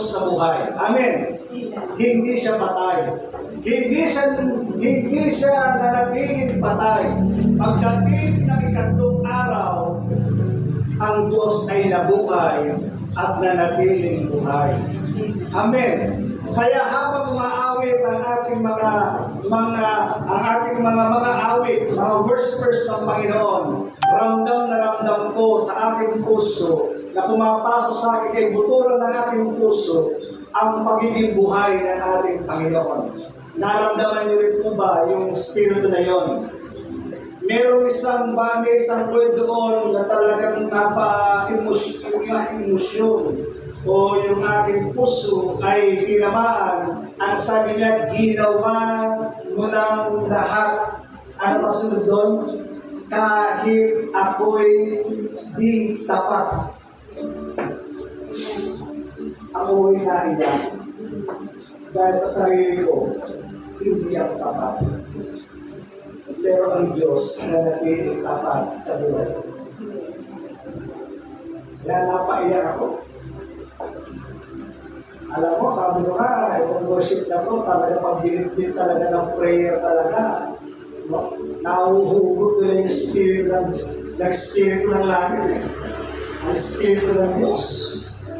na buhay. Amen. Hindi siya patay. Hindi siya nanatiling patay. Pagdating ng ikatlong araw, ang Diyos ay nabuhay at nanatiling buhay. Amen. Kaya habang umaawit ang ating mga awit, mga worshipers ng Panginoon, ramdam na ramdam ko sa aking puso na pumapasok sa akin kay buturan ng aking puso ang pagiging buhay ng ating Panginoon. Naramdaman niyo rin po ba yung spirito na yon? Merong isang bagay, isang word doon na talagang napa-emosyon o yung aking puso ay tinamaan. Ang sabi niya, ginawa mo ng lahat. Ano pa sunod doon? Kahit ako'y di tapat. Ako'y naiyak. Dahil sa sarili ko, hindi ako tapat. Pero ang Diyos na natiling tapat sa buhay ko. Kaya napaiyak ako. Alam mo, sabi ko nga, itong worship na to, talaga pag-binit-bit talaga ng prayer talaga. Nahuhugot nila yung spirit ng langit eh. Ang spirit ng Diyos.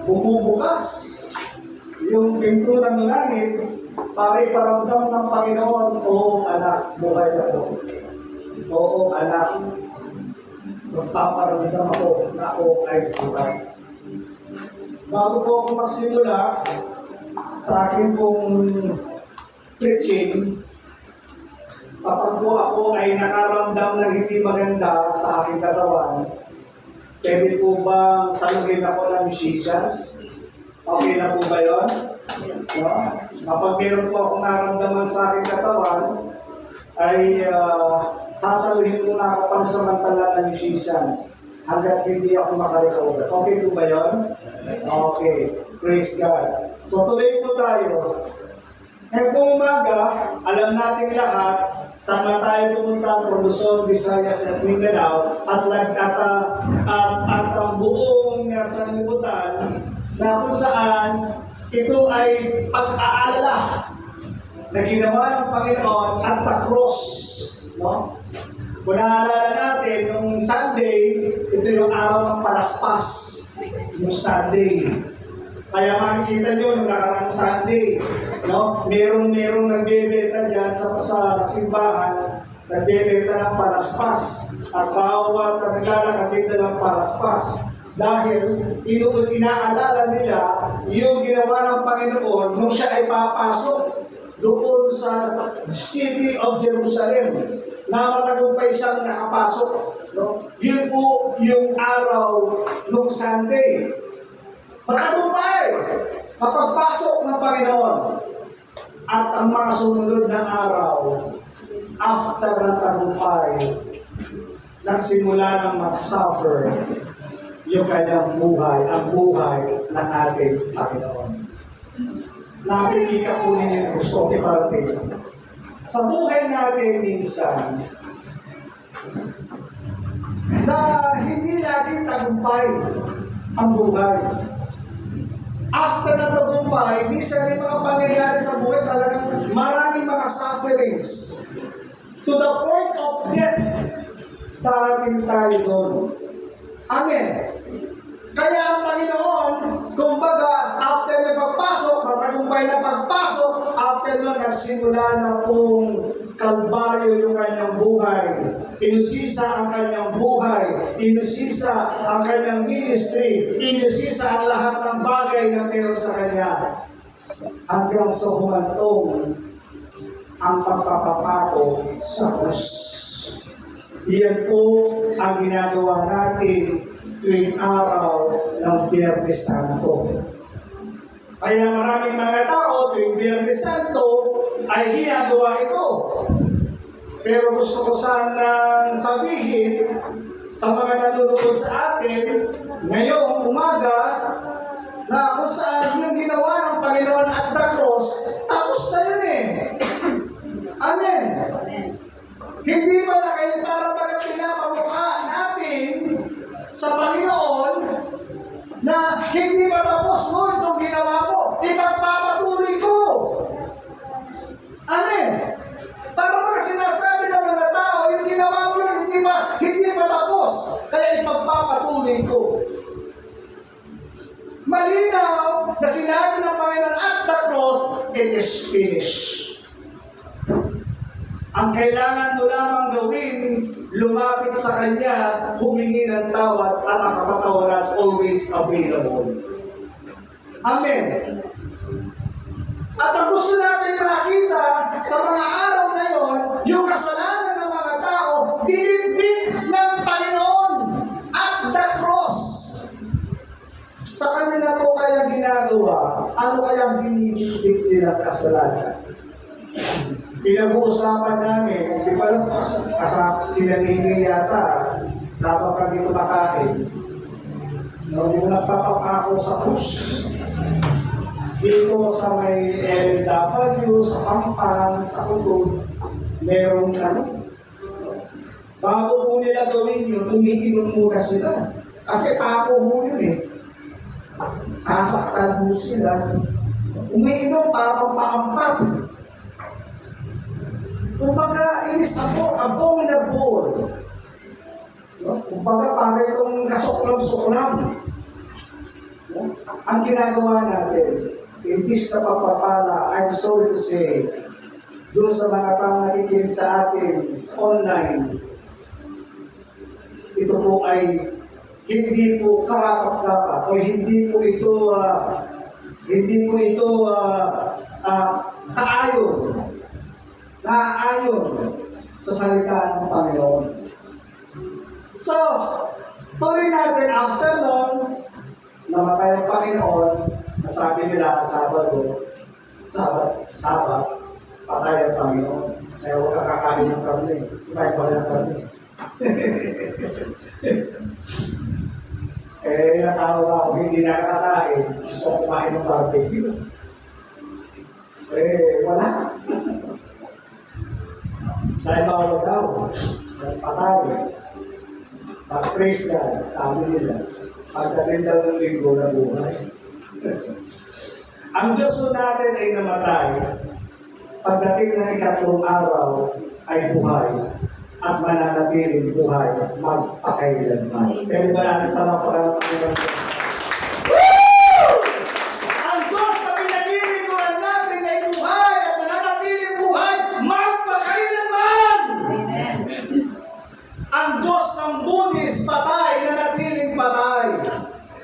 Bumubukas yung pinto ng langit para iparamdam ng Panginoon, oo anak, buhay ako. Oo anak, magpaparamdam ako na ako ay buhay. Bago po ako magsimula sa akin pong preaching, kapag po ako ay nakaramdam ng hindi maganda sa aking katawan, pwede po ba salugin ako ng musicians? Okay na po ba yun? No? Kapag meron po akong naramdaman sa aking katawan, ay sasaluhin muna ako pansamantala ng musicians hanggat hindi ako makarecover. Okay po ba yun? Okay. Praise God. So tuloy po tayo. Ngayong umaga, alam natin lahat, saan na tayo pumunta, Luzon, Visayas at Mindanao, at ang buong sanlibutan na kung saan ito ay pag-aalala na ginawa ng Panginoon at the cross. No? Kung naalala natin, nung Sunday, ito yung araw ng palaspas. Yung Sunday. Kaya makikita nyo nung nakarang Sunday, no? Merong nagbebenta dyan sa simbahan, nagbebenta ng palaspas. At bawat naglalakabit ng palaspas. Dahil inaalala nila yung ginawa ng Panginoon nung siya ay papasok doon sa city of Jerusalem na matagumpay siyang nakapasok. No? Yun po yung araw ng Sunday. Matagumpay kapag pasok ng Panginoon. At ang mga sumunod na araw, after ng tagumpay, nagsimula ng mag-suffer yung kanyang buhay, ang buhay ng ating Panginoon. Napilika po ninyo gusto ko iparating. Sa buhay natin minsan, na hindi laging tagumpay ang buhay. After na tagumpay, minsan yung mga pangyayari sa buhay talagang maraming mga sufferings. To the point of death, darating tayo doon. Amen. Kaya ang Panginoon, kumbaga, after na pagpasok, matagumpay na pagpasok, after na nagsimula na pong kalbaryo yung kanyang buhay. Inusisa ang kanyang buhay. Inusisa ang kanyang ministry. Inusisa ang lahat ng bagay na meron sa kanya. Hanggang sa humantong ang pagpapapako sa krus. Iyan po ang ginagawa natin tuwing araw ng Biyernes Santo. Kaya maraming mga tao tuwing Biyernes Santo ay ginagawa ito. Pero gusto ko sanang sabihin sa mga nanonood sa atin ngayong umaga na kung saan yung ginawa ng Panginoon at the cross, tapos na yun eh. Amen. Hindi ba na kayo para pag pinapamukha natin sa Panginoon na hindi ba tapos mo itong ginawa mo? is finished. Ang kailangan mo lamang gawin, lumapit sa Kanya, humingi ng tawad at ang kapatawaran always available. Amen. At ang gusto natin makita sa mga araw na yon, yung kasalanan ng mga tao, binibig ng Panginoon at the cross. Sa kanila po kaya ginagawa, ano kaya binibig nilang kasalanan? Pinag-uusapan namin, di ba lang sinanini yata, dapat kami kumakain. Yung nagpapakako sa krus. Dito sa may LW, sa Pampang, sa Kutub, merong bago po nila gawin yun, umiinom muna sila. Kasi pako mo yun eh. Sasaktan mo sila. Umiinom para pampaampat. Kumbaga, it is abominable. Kumbaga, para itong kasuklam-suklam. Ang ginagawa natin, imbis na pagpapala, I'm sorry to say, doon sa mga taong nakikinig sa atin sa online, ito po ay hindi po karapat-dapat o hindi po ito kaayon sa salita ng Panginoon. So, tuloy natin after nun, namatay ang Panginoon, nasabi nila Sabado, Sabat, patay ang Panginoon. Kaya huwag kakakain ng karne. Kumain pa rin ng karne. Natawag ako, hindi nakakain. Gusto ko kumain ng barbecue. Wala. Dahil bawal daw. Patay. Pag-praise God, sabi nila. Pagdating daw ng linggo na buhay. Ang Diyos natin ay namatay. Pagdating ng ikatlong araw ay buhay at mananatiling buhay magpakailanman. Pwede ba natin palakpakan ng Panginoon? Ang Diyos na pinaglilingkuran natin ay buhay at mananatiling buhay magpakailanman. Amen. Ang Diyos ng Buddhist patay, nanatiling patay.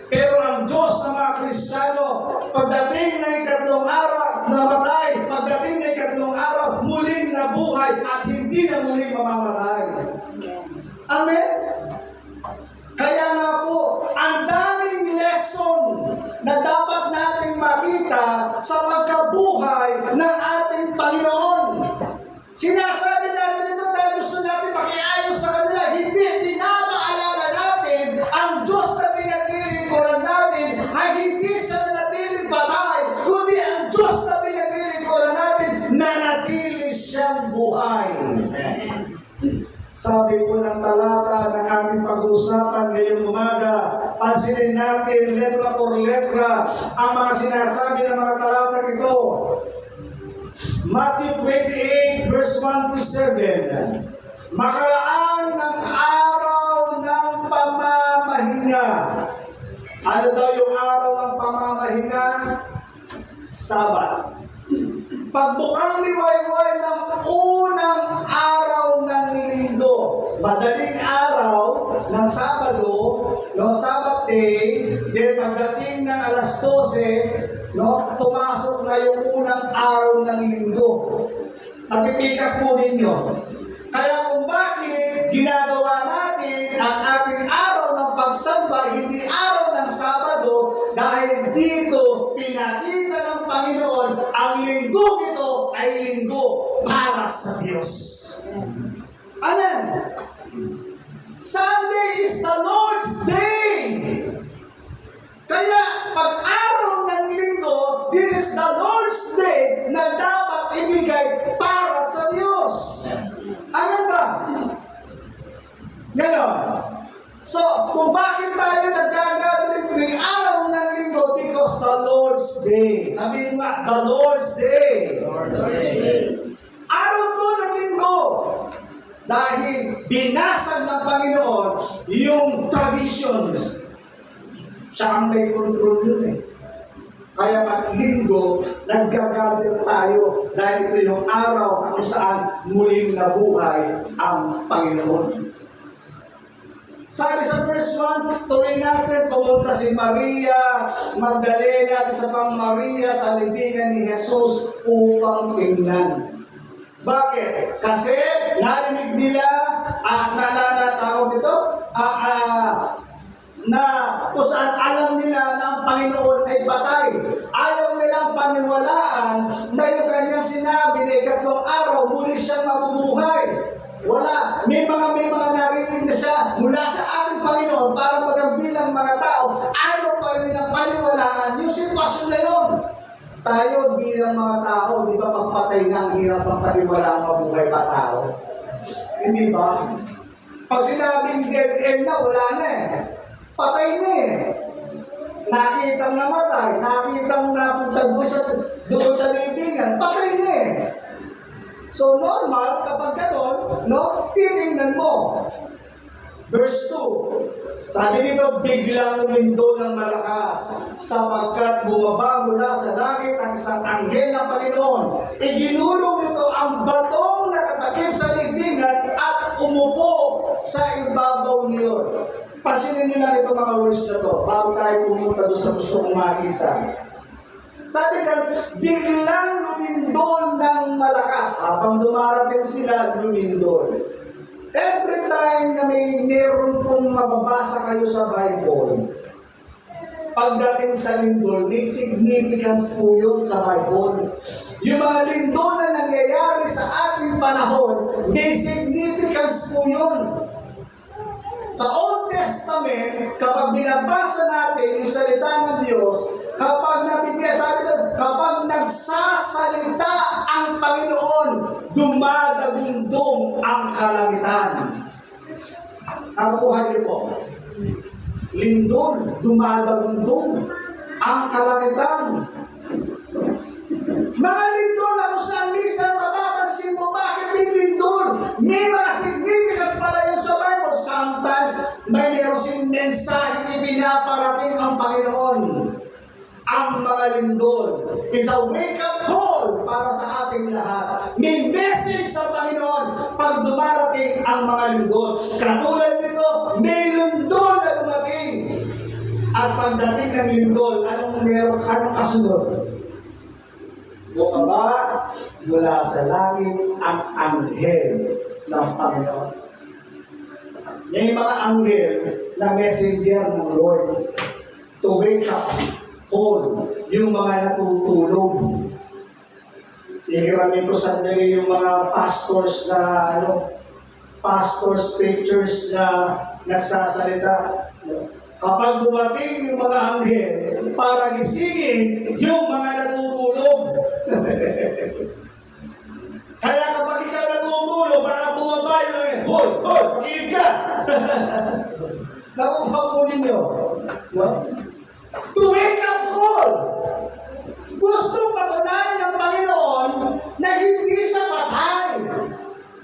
Pero ang Diyos ng mga Kristiyano, pagdating ng ikatlong araw, namatay. Pagdating ng ikatlong araw, muling nabuhay at hindi na muling mamamatay. Amen? Kaya nga po, ang daming lesson na dapat nating makita sa pagkabuhay ng ating Panginoon. Sinasabi natin ito dahil gusto natin makiayos sa kanila. Hindi pinapaalala natin ang Diyos na pinaglilingkuran natin ay hindi sa nanatiling patay, kundi ang Diyos na pinaglilingkuran natin nanatili siyang buhay. Sabi po ng talata ng ating pag-uusapan ngayong umaga, pansinin natin letra por letra ang mga sinasabi ng mga talata ito. Matthew 28 verse 1 to 7. Makaraan ng araw ng pamamahinga. Ano daw yung araw ng pamamahinga? Sabat. Pagbukang liwayway ng unang araw ng linggo. Madaling araw ng Sabado, Sabat day, then pagdating ng alas 12, pumasok na yung unang araw ng linggo. Napipick po ninyo. Kaya kung bakit ginagawa natin ang ating araw ng pagsamba, hindi araw ng Sabado, dahil dito pinakita ng Panginoon ang linggo ito ay linggo para sa Diyos. Amen. Sunday is the Lord's Day. Kaya pag araw ng linggo, this is the Lord's Day na dapat ibigay para sa Diyos. Amen ba? Ganon. So, kung bakit tayo nagkagaling tuwing araw ng linggo? Because the Lord's Day. Sabihin nga, the Lord's Day. Araw to ng linggo. Dahil binasag ng Panginoon yung traditions. Siya ang may control yun eh. Kaya pag linggo, naggagather tayo dahil ito yung araw kung saan muling nabuhay ang Panginoon. Sabi sa verse 1, tuloy natin, pumunta si Maria Magdalena at isa pang Maria sa libingan ni Jesus upang tingnan. Bakit? Kasi narinig nila nananatawag dito, na kung saan alam nila na ang Panginoon ay patay. Ayaw nilang paniwalaan na yung kanyang sinabi na ikatlong araw, muli siyang mabubuhay. Wala. May mga narinig na siya mula sa ating Panginoon para magbilang mga tao. Ayaw pa rin nilang paniwalaan yung sitwasyon na yun. Tayo bilang mga tao, di ba pagpatay na ang hirap ng paniwalaan mabuhay pa tao? Hindi ba? Pag sinabing dead end na, wala na eh. Patay na eh. Nakitang namatay, nakitang napunta doon sa libingan, patay na eh. So normal, kapag gano'n, no, titingnan mo. Verse 2, sabi dito, biglang lumindol ng malakas, sapagkat bumaba mula sa langit ang isang anghel ng Panginoon. Iginulong nito ang batong nakatakip sa libingan at umupo sa ibabaw niyon. Pasinin nyo lang itong mga words na to bago tayo pumunta doon sa gusto kong makita. Sabi ka, biglang lumindol ng malakas. Habang dumarating sila, lumindol. Every time na meron pong mababasa kayo sa Bible, pagdating sa lindol, may significance po yun sa Bible. Yung mga lindol na nangyayari sa ating panahon, may significance po yun. Sa Old Testament, kapag binabasa natin yung salita ng Diyos, kapag nagsasalita ang Panginoon, dumadagundong ang kalangitan. Nakukuha niyo po. Lindol, dumadagundong ang kalangitan. Mga lindol na kung saan minsan mapapansin mo, bakit may lindol? May mga significance pala yun sa Bible. Sometimes, may meron sing mensahe ipinaparating ang Panginoon. Ang mga lindol is a wake-up call para sa ating lahat. May message sa Panginoon pag dumarating ang mga lindol. Katulad nito, may lindol na dumating. At pagdating ng lindol, anong kasunod? Bumaba mula sa langit ang anghel ng Panginoon. May mga anghel na messenger ng Lord to wake up all yung mga natutulog. Ihiramin ko sandali yung mga pastors na pastors, preachers na nagsasalita. Kapag dumating yung mga anghel para gisingin yung mga natutulog. Kaya kapag ikaw natutulog, baka bumaba yung hoy, pakilig ka! Nakupakunin nyo. To wake up call. Gusto patunayan ng Panginoon na hindi siya patay.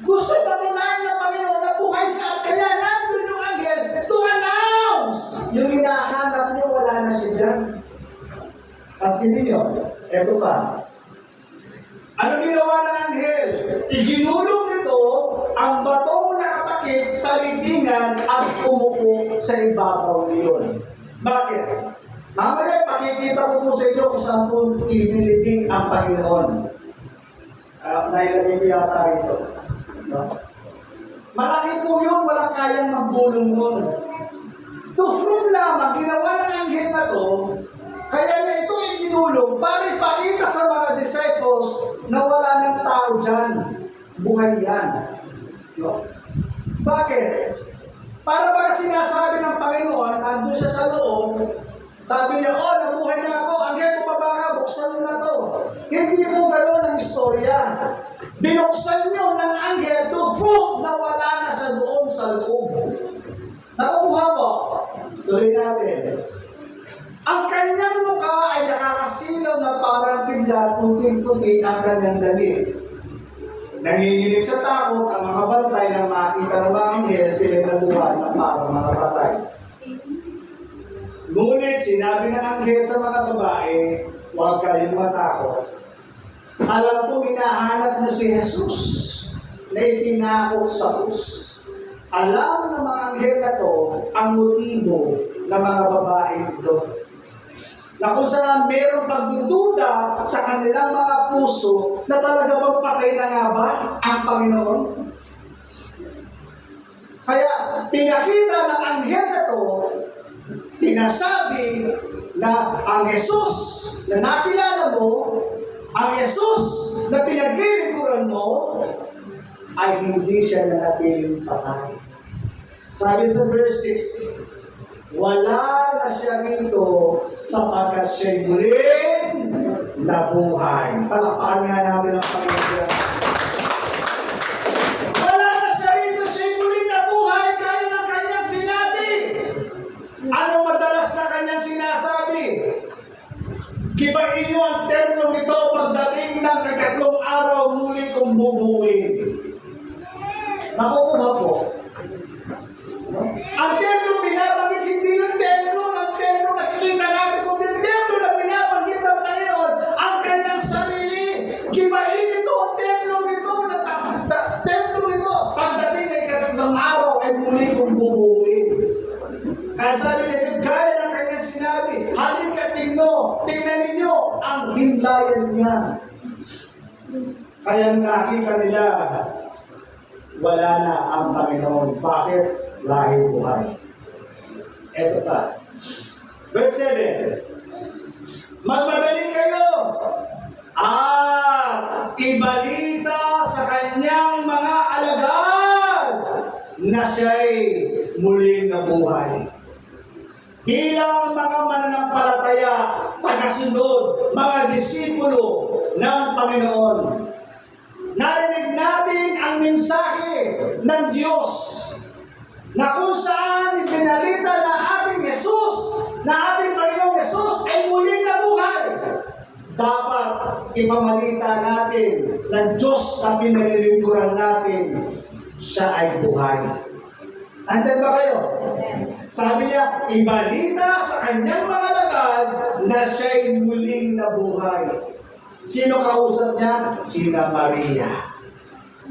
Gusto patunayan ng Panginoon na buhay siya. Kaya nandun yung anghel to announce. Yung hinahanap nyo, wala na siya dyan. Pansinin nyo, eto pa. Ano ginawa ng anghel? Iginulong nito ang batong nakatakip sa libingan at umupo sa ibabaw niyon. Bakit? Mamaya pakikita ko po sa inyo kung saan po inilibing ang Panginoon. Nailagay ko yata rito. No? Malaki po yun, walang kayang magbulong nun. To prove lamang, ginawa ng anghel na to, kaya na ito iginulong para ipakita sa mga disciples na wala ng tao dyan. Buhay yan. No? Bakit? Para ba sinasabi ng Panginoon, nandun siya sa loob, sabi niya, nabuhay na ako, anghel, bumaba ka, buksan mo na to. Hindi po gano'n ang istorya. Binuksan nyo ng anghel to prove na wala na siya doon sa loob. Nakukuha po? Tuloy natin. Ang kanyang mukha ay nakakasilaw na parang tingla, puting-puti ang kanyang damit. Nanginginig sa takot ang mga bantay na makita ng mga anghel, sila nabuhay na parang mga patay. Ngunit sinabi ng anghel sa mga babae, huwag kayong matakot. Alam ko, hinahanap mo si Jesus na ipinako sa krus. Alam ng mga anghel na to ang motibo ng mga babae ito. Na kung saan mayroong pagdududa sa kanilang mga puso na talaga bang patay na nga ba ang Panginoon? Kaya pinakita ng anghel na to, pinasabi na ang Jesus na nakilala mo, ang Jesus na pinaglilingkuran mo, ay hindi siya nanatiling patay. Sabi sa verse 6, wala na siya rito sapagkat siya'y muling nabuhay. Palakpakan nga natin ang Panginoon. Wala na siya rito, siya'y muling nabuhay, kaya ng kanyang sinabi. Ano madalas na kanyang sinasabi? Gibain niyo ang templo ito pagdating ng ikatlong araw muli kong bubuuin. Nakukuha po. Ang templo binabanggit, hindi yung templo. Ang templo nakikita natin, kung yung templo na binabanggit ng Panginoon, ang kanyang sarili. Gibain ito ang templo nito. Templo nito. Pagdating ng ikatlong araw ay muli kong bubuuin. Kaya sabi niya, gaya ng kanyang sinabi, halika tingnan ninyo ang himlayan niya. Kaya nakita nila, wala na ang Panginoon. Bakit? Lahing buhay. Ito pa. Verse 7. Magmadali kayo at ibalita sa kanyang mga alagad na siya'y muling nabuhay. Bilang mga mananampalataya, tagasunod, mga disipulo ng Panginoon. Narinig natin ang mensahe ng Diyos na kung saan ibinalita na ating Jesus, na ating Panginoong Jesus ay muling nabuhay. Dapat ipamalita natin ng Diyos na pinalilingkuran natin, siya ay buhay. Andan ba kayo? Sabi niya, ibalita sa kanyang mga lagad na siya'y muling nabuhay. Sino kausap niya? Sina Maria.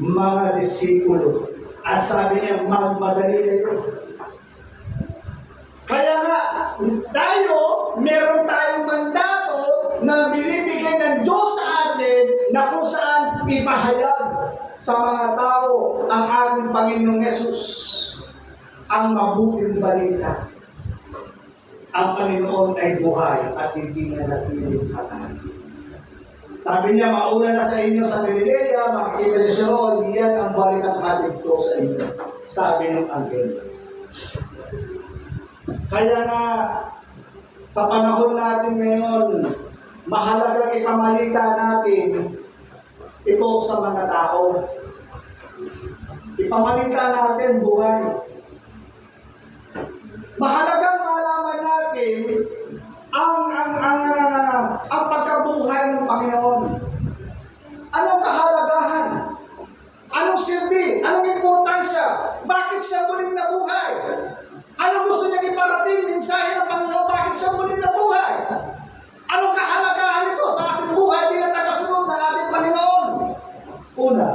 Mga disipulo. At sabi niya, magmadali kayo. Kaya nga, meron tayong mandato na binibigay ng Diyos sa atin na kung saan ipahayag sa mga tao ang ating Panginoong Yesus. Ang mabuting balita. Ang Panginoon ay buhay at hindi na natiling patay. Sabi niya, mauna na sa inyo sa Galilea, makikita niyo siya roon, iyan ang balitang hatid ko sa inyo. Sabi ng anghel. Kaya nga, sa panahon natin ngayon, mahalagang ipamalita natin ito sa mga tao. Ipamalita natin buhay. Mahalagang malaman natin ang pagkabuhay ng Panginoon. Anong kahalagahan? Anong silbi? Anong importansya? Bakit siya muling nabuhay? Anong gusto niya iparating? Mensahe ng Panginoon, bakit siya muling nabuhay? Anong kahalagahan ito sa ating buhay bilang tagasunod ng ating Panginoon? Una,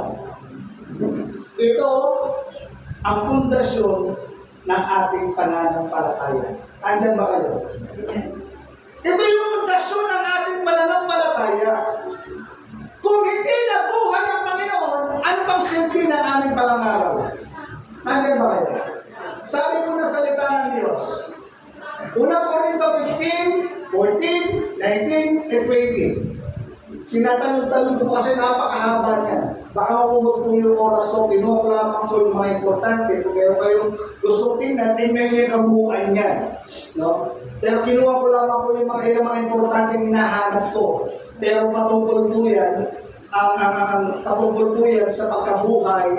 ito ang pundasyon ng ating pananampalataya. Andyan ba kayo? Ito yung pundasyon ng ating pananampalataya. Kung hindi nabuhay ang Panginoon, ano pang silbi ng aming pangangaral? Andyan ba kayo? Sabi po na salita ng Diyos. Unang Korinto 15, 14, 19, and 20. Tinatanong-tanong ko kasi napakahaba niya. Baka maubos po yung oras ko, kinuha ko lamang po yung mga importante. Kung meron kayong gusto tingnan, tingnan nyo yung kabuuan niya. No? Pero kinuha ko lamang po yung mga ilang mga importante hinahanap ko. Pero patungkol po yan, patungkol po yan sa pagkabuhay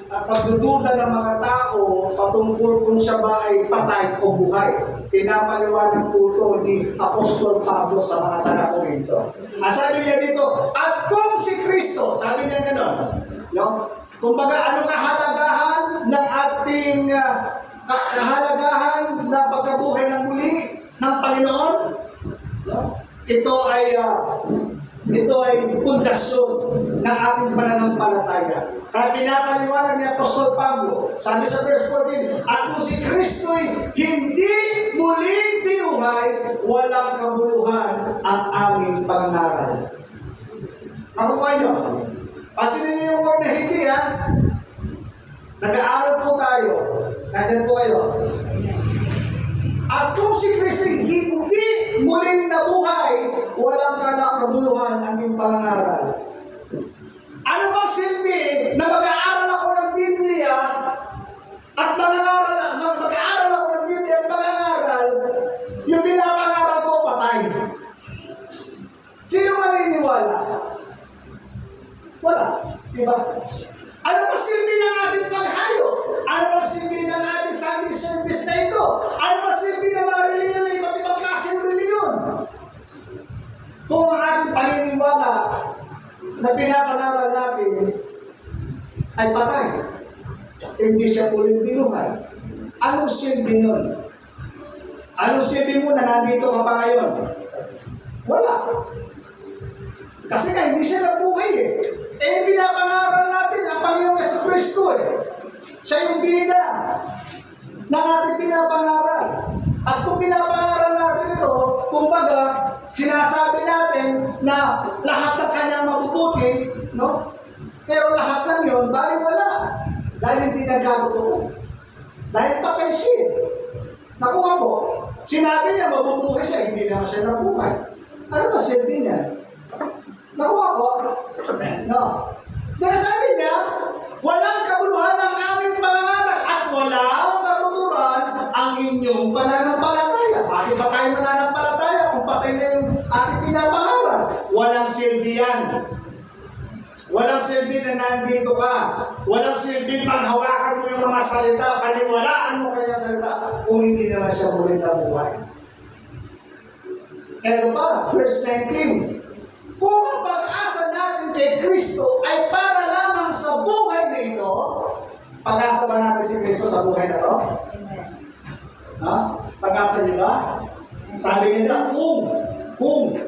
at pagdududa ng mga tao patungkol kung siya ba ay patay o buhay. Pinapaliwanag po ito ni Apostol Pablo sa mga taga-Korinto. Sabi niya dito, at kung si Kristo, sabi niya gano'n, no? Kumbaga, ano kahalagahan ng ating kahalagahan na pagkabuhay ng muli ng Panginoon? No? ito ay pundasyon ng ating pananampalataya. Kaya pinapaliwanag ni Apostol Pablo, sabi sa verse 14, at kung si Kristo'y hindi muling binuhay, walang kabuluhan ang aming pangangaral. Nakuha nyo? Pasinin niyo yung word na hindi, ha? Nag-aaral po tayo. Nandiyan po kayo. At kung si Kristo hindi muling nabuhay, walang kabuluhan ang iyong pangangaral. Ano bang silbi na mag-aaral ako ng Biblia at mag-aaral ako ng Biblia at mag-aaral, yung pinapangaral ko patay? Sino maniniwala? Wala. Diba? Ano ba silbi ng ating paghayo? Ano ba silbi ng ating Sunday service na ito? Ano ba silbi ng mga reliyon na iba't ibang klaseng reliyon? Kung ang ating paniniwala na pinapangaral natin ay patay, hindi siya muling binuhay. Anong silbi nun? Anong silbi mo na nandito ka pa ngayon? Wala. Kasi nga hindi siya nabuhay eh. Pinapangaral natin ang Panginoong Jesucristo eh. Siya yung bida ng ating pinapangaral. At kung pinapangaral natin ito, kumbaga, sinasabi natin na lahat ng kanyang mabubuti, no? Pero lahat lang yun, dahil wala. Dahil hindi nagkakotoo. Dahil patay siya. Nakuha mo, sinabi niya mabubuhay siya, hindi naman siya nabuhay. Ano ba silbi niya? Nakuha ko? No. Dahil sabi niya, walang kabuluhan ang aming pangangaral at walang katuturan ang inyong pananampalataya. Bakit ba tayo mananampalataya kung patay na yung ating pinapangaral? Walang silbi yan. Walang silbi na nandito ka. Walang silbi paghawakan mo yung mga salita, paniwalaan mo kanya salita kung hindi naman siya muling nabuhay. Eto pa, verse 19. Kung ang pag-asa natin kay Kristo ay para lamang sa buhay na ito, pag-asa ba natin si Kristo sa buhay na ito? Ha? Pag-asa niyo ba? Sabi nila, kung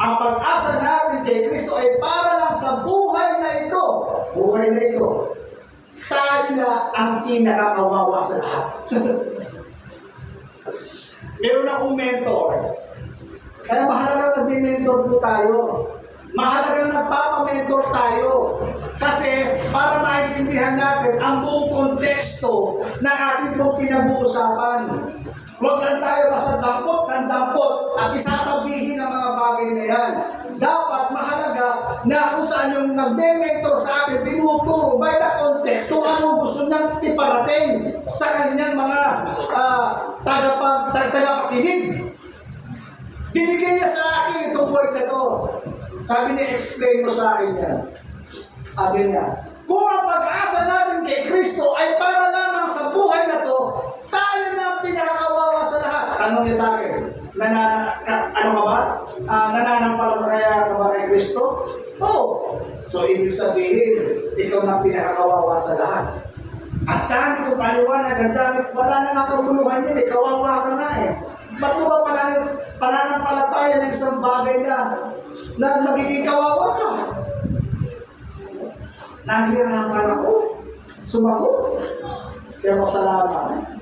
ang pag-asa natin kay Kristo ay para lang sa buhay na ito, tayo na ang pinakakawawa sa lahat. Meron akong mentor. Kaya mahalagang nag-mentor po tayo. Mahalagang nagpapamentor tayo. Kasi para maintindihan natin ang buong konteksto ng ating pong pinag-uusapan. Huwag lang tayo basta dampot ng dampot at isasabihin ang mga bagay na yan. Dapat mahalaga na kung saan yung nag-mentor sa atin, tinuturo by the context kung anong gusto niyang iparating sa kanyang mga tagapakinig. Binigay niya sa akin itong word na ito. Sabi niya, explain mo sa akin yan. Sabi niya, kung ang pag-asa natin kay Kristo ay para lamang sa buhay na to, tayo na pinakakawawa sa lahat. Tanong niya sa akin, nananampalataya ka ba kay Kristo? Oo. So, ibig sabihin, ikaw na pinakakawawa sa lahat. At dahil kung paliwanag, ang dami, wala na nga kabuluhan yun, kawawa ka nga eh. Ba't mo ba pananampalataya ng isang bagay na magiging kawawa ka? Nahihirapan ako. Sumagot. Pero salamat.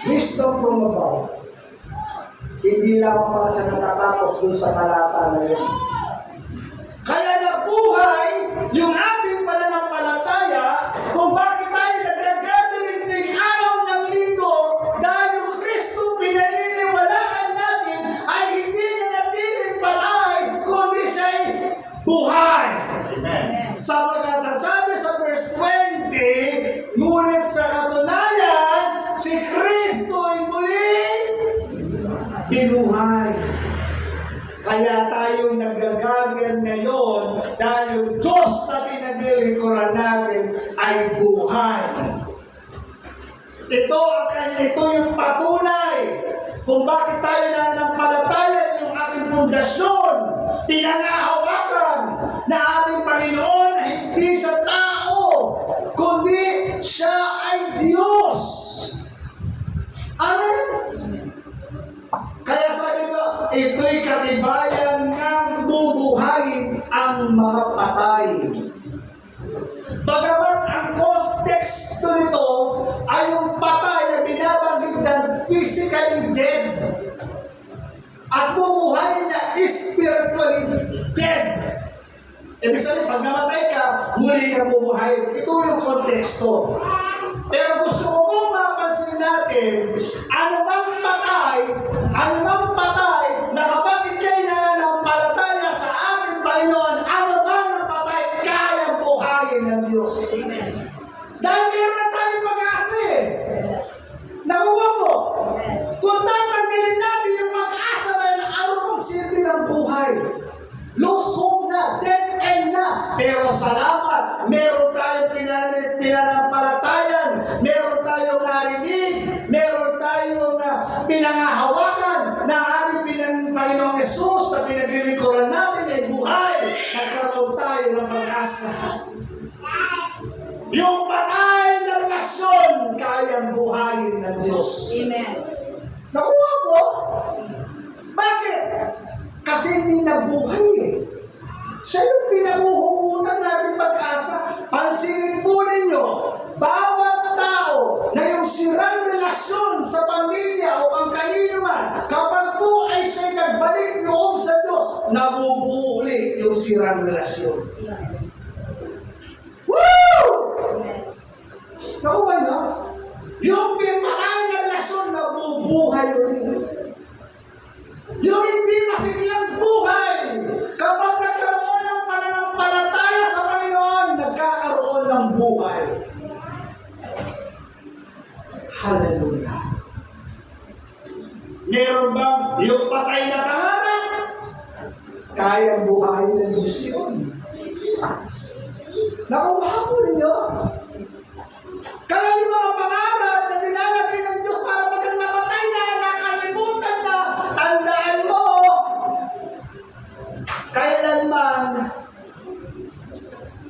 Wisdom from above. Hindi lang pala siya natatapos dun sa talata na yun. Kaya nabuhay yung ating pananampalataya kung bakit tayo nag-gathering ng araw ng linggo dahil yung Kristo pinaniniwalaan natin ay hindi na natiling patay kundi siya'y buhay. Amen. Sapagkat sabi sa verse 20, ngunit sa katunayan, si Kristo ay muling binuhay. Kaya tayo nagagagal ngayon dahil yung Diyos na pinaglilingkuran natin ay buhay. Ito yung patunay kung bakit tayo nananampalataya yung ating pundasyon. Pinangahawakan na ating Panginoon ay hindi sa tao, kundi siya ay Diyos. Amen? Kaya sabi ko, ito'y ang mga patay. Bagamat ang konteksto nito ay yung patay na binabanggit ng physically dead at bubuhay na spiritually dead. Ibig sabihin, pag namatay ka, muli ka bubuhay. Ito yung konteksto. Pero gusto ko pong mapansin natin, anumang patay na kapag ikay nananampalataya sa ating Panginoon, anumang patay, kayang buhayin ng Diyos. Amen. Dahil meron na tayong pag-asa eh. Nakuha mo? Kung tatanggalin natin yung pag-asa na yun, ano pang silbi ng buhay? Lose hope na, dead end na. Pero salamat, meron tayong pinanampalatayan, meron tayong narinig, meron tayong pinangahawakan na ating Panginoong Jesus na pinaglilikuran natin ay buhay. Nagkaroon tayo ng pag-asa. Yung patay na relasyon, kayang buhayin ng Diyos. Amen. Nakuha mo? Bakit? Kasi hindi nabuhay eh. Siya yung pinabuhugutan natin pag-asa. Pansinin po ninyo, bawat tao na yung sirang relasyon sa pamilya o ang kanino man, kapag po ay siya nagbalik loob sa Diyos, nabubuo ulit yung sirang relasyon. Woo! Nakuha na? Yung pinatay na relasyon, nabubuhay ulit. Yung hindi masiglang buhay, kapag nagkaroon ng pananampalataya sa Panginoon, nagkakaroon ng buhay. Hallelujah. Meron bang yung patay na pangarap? Kayang buhayin ng Diyos yun. Nakuha po ninyo? Kaya yung mga pangarap na nilalagay ng Diyos para pag namatay na, nakalimutan na, tandaan mo, kailanman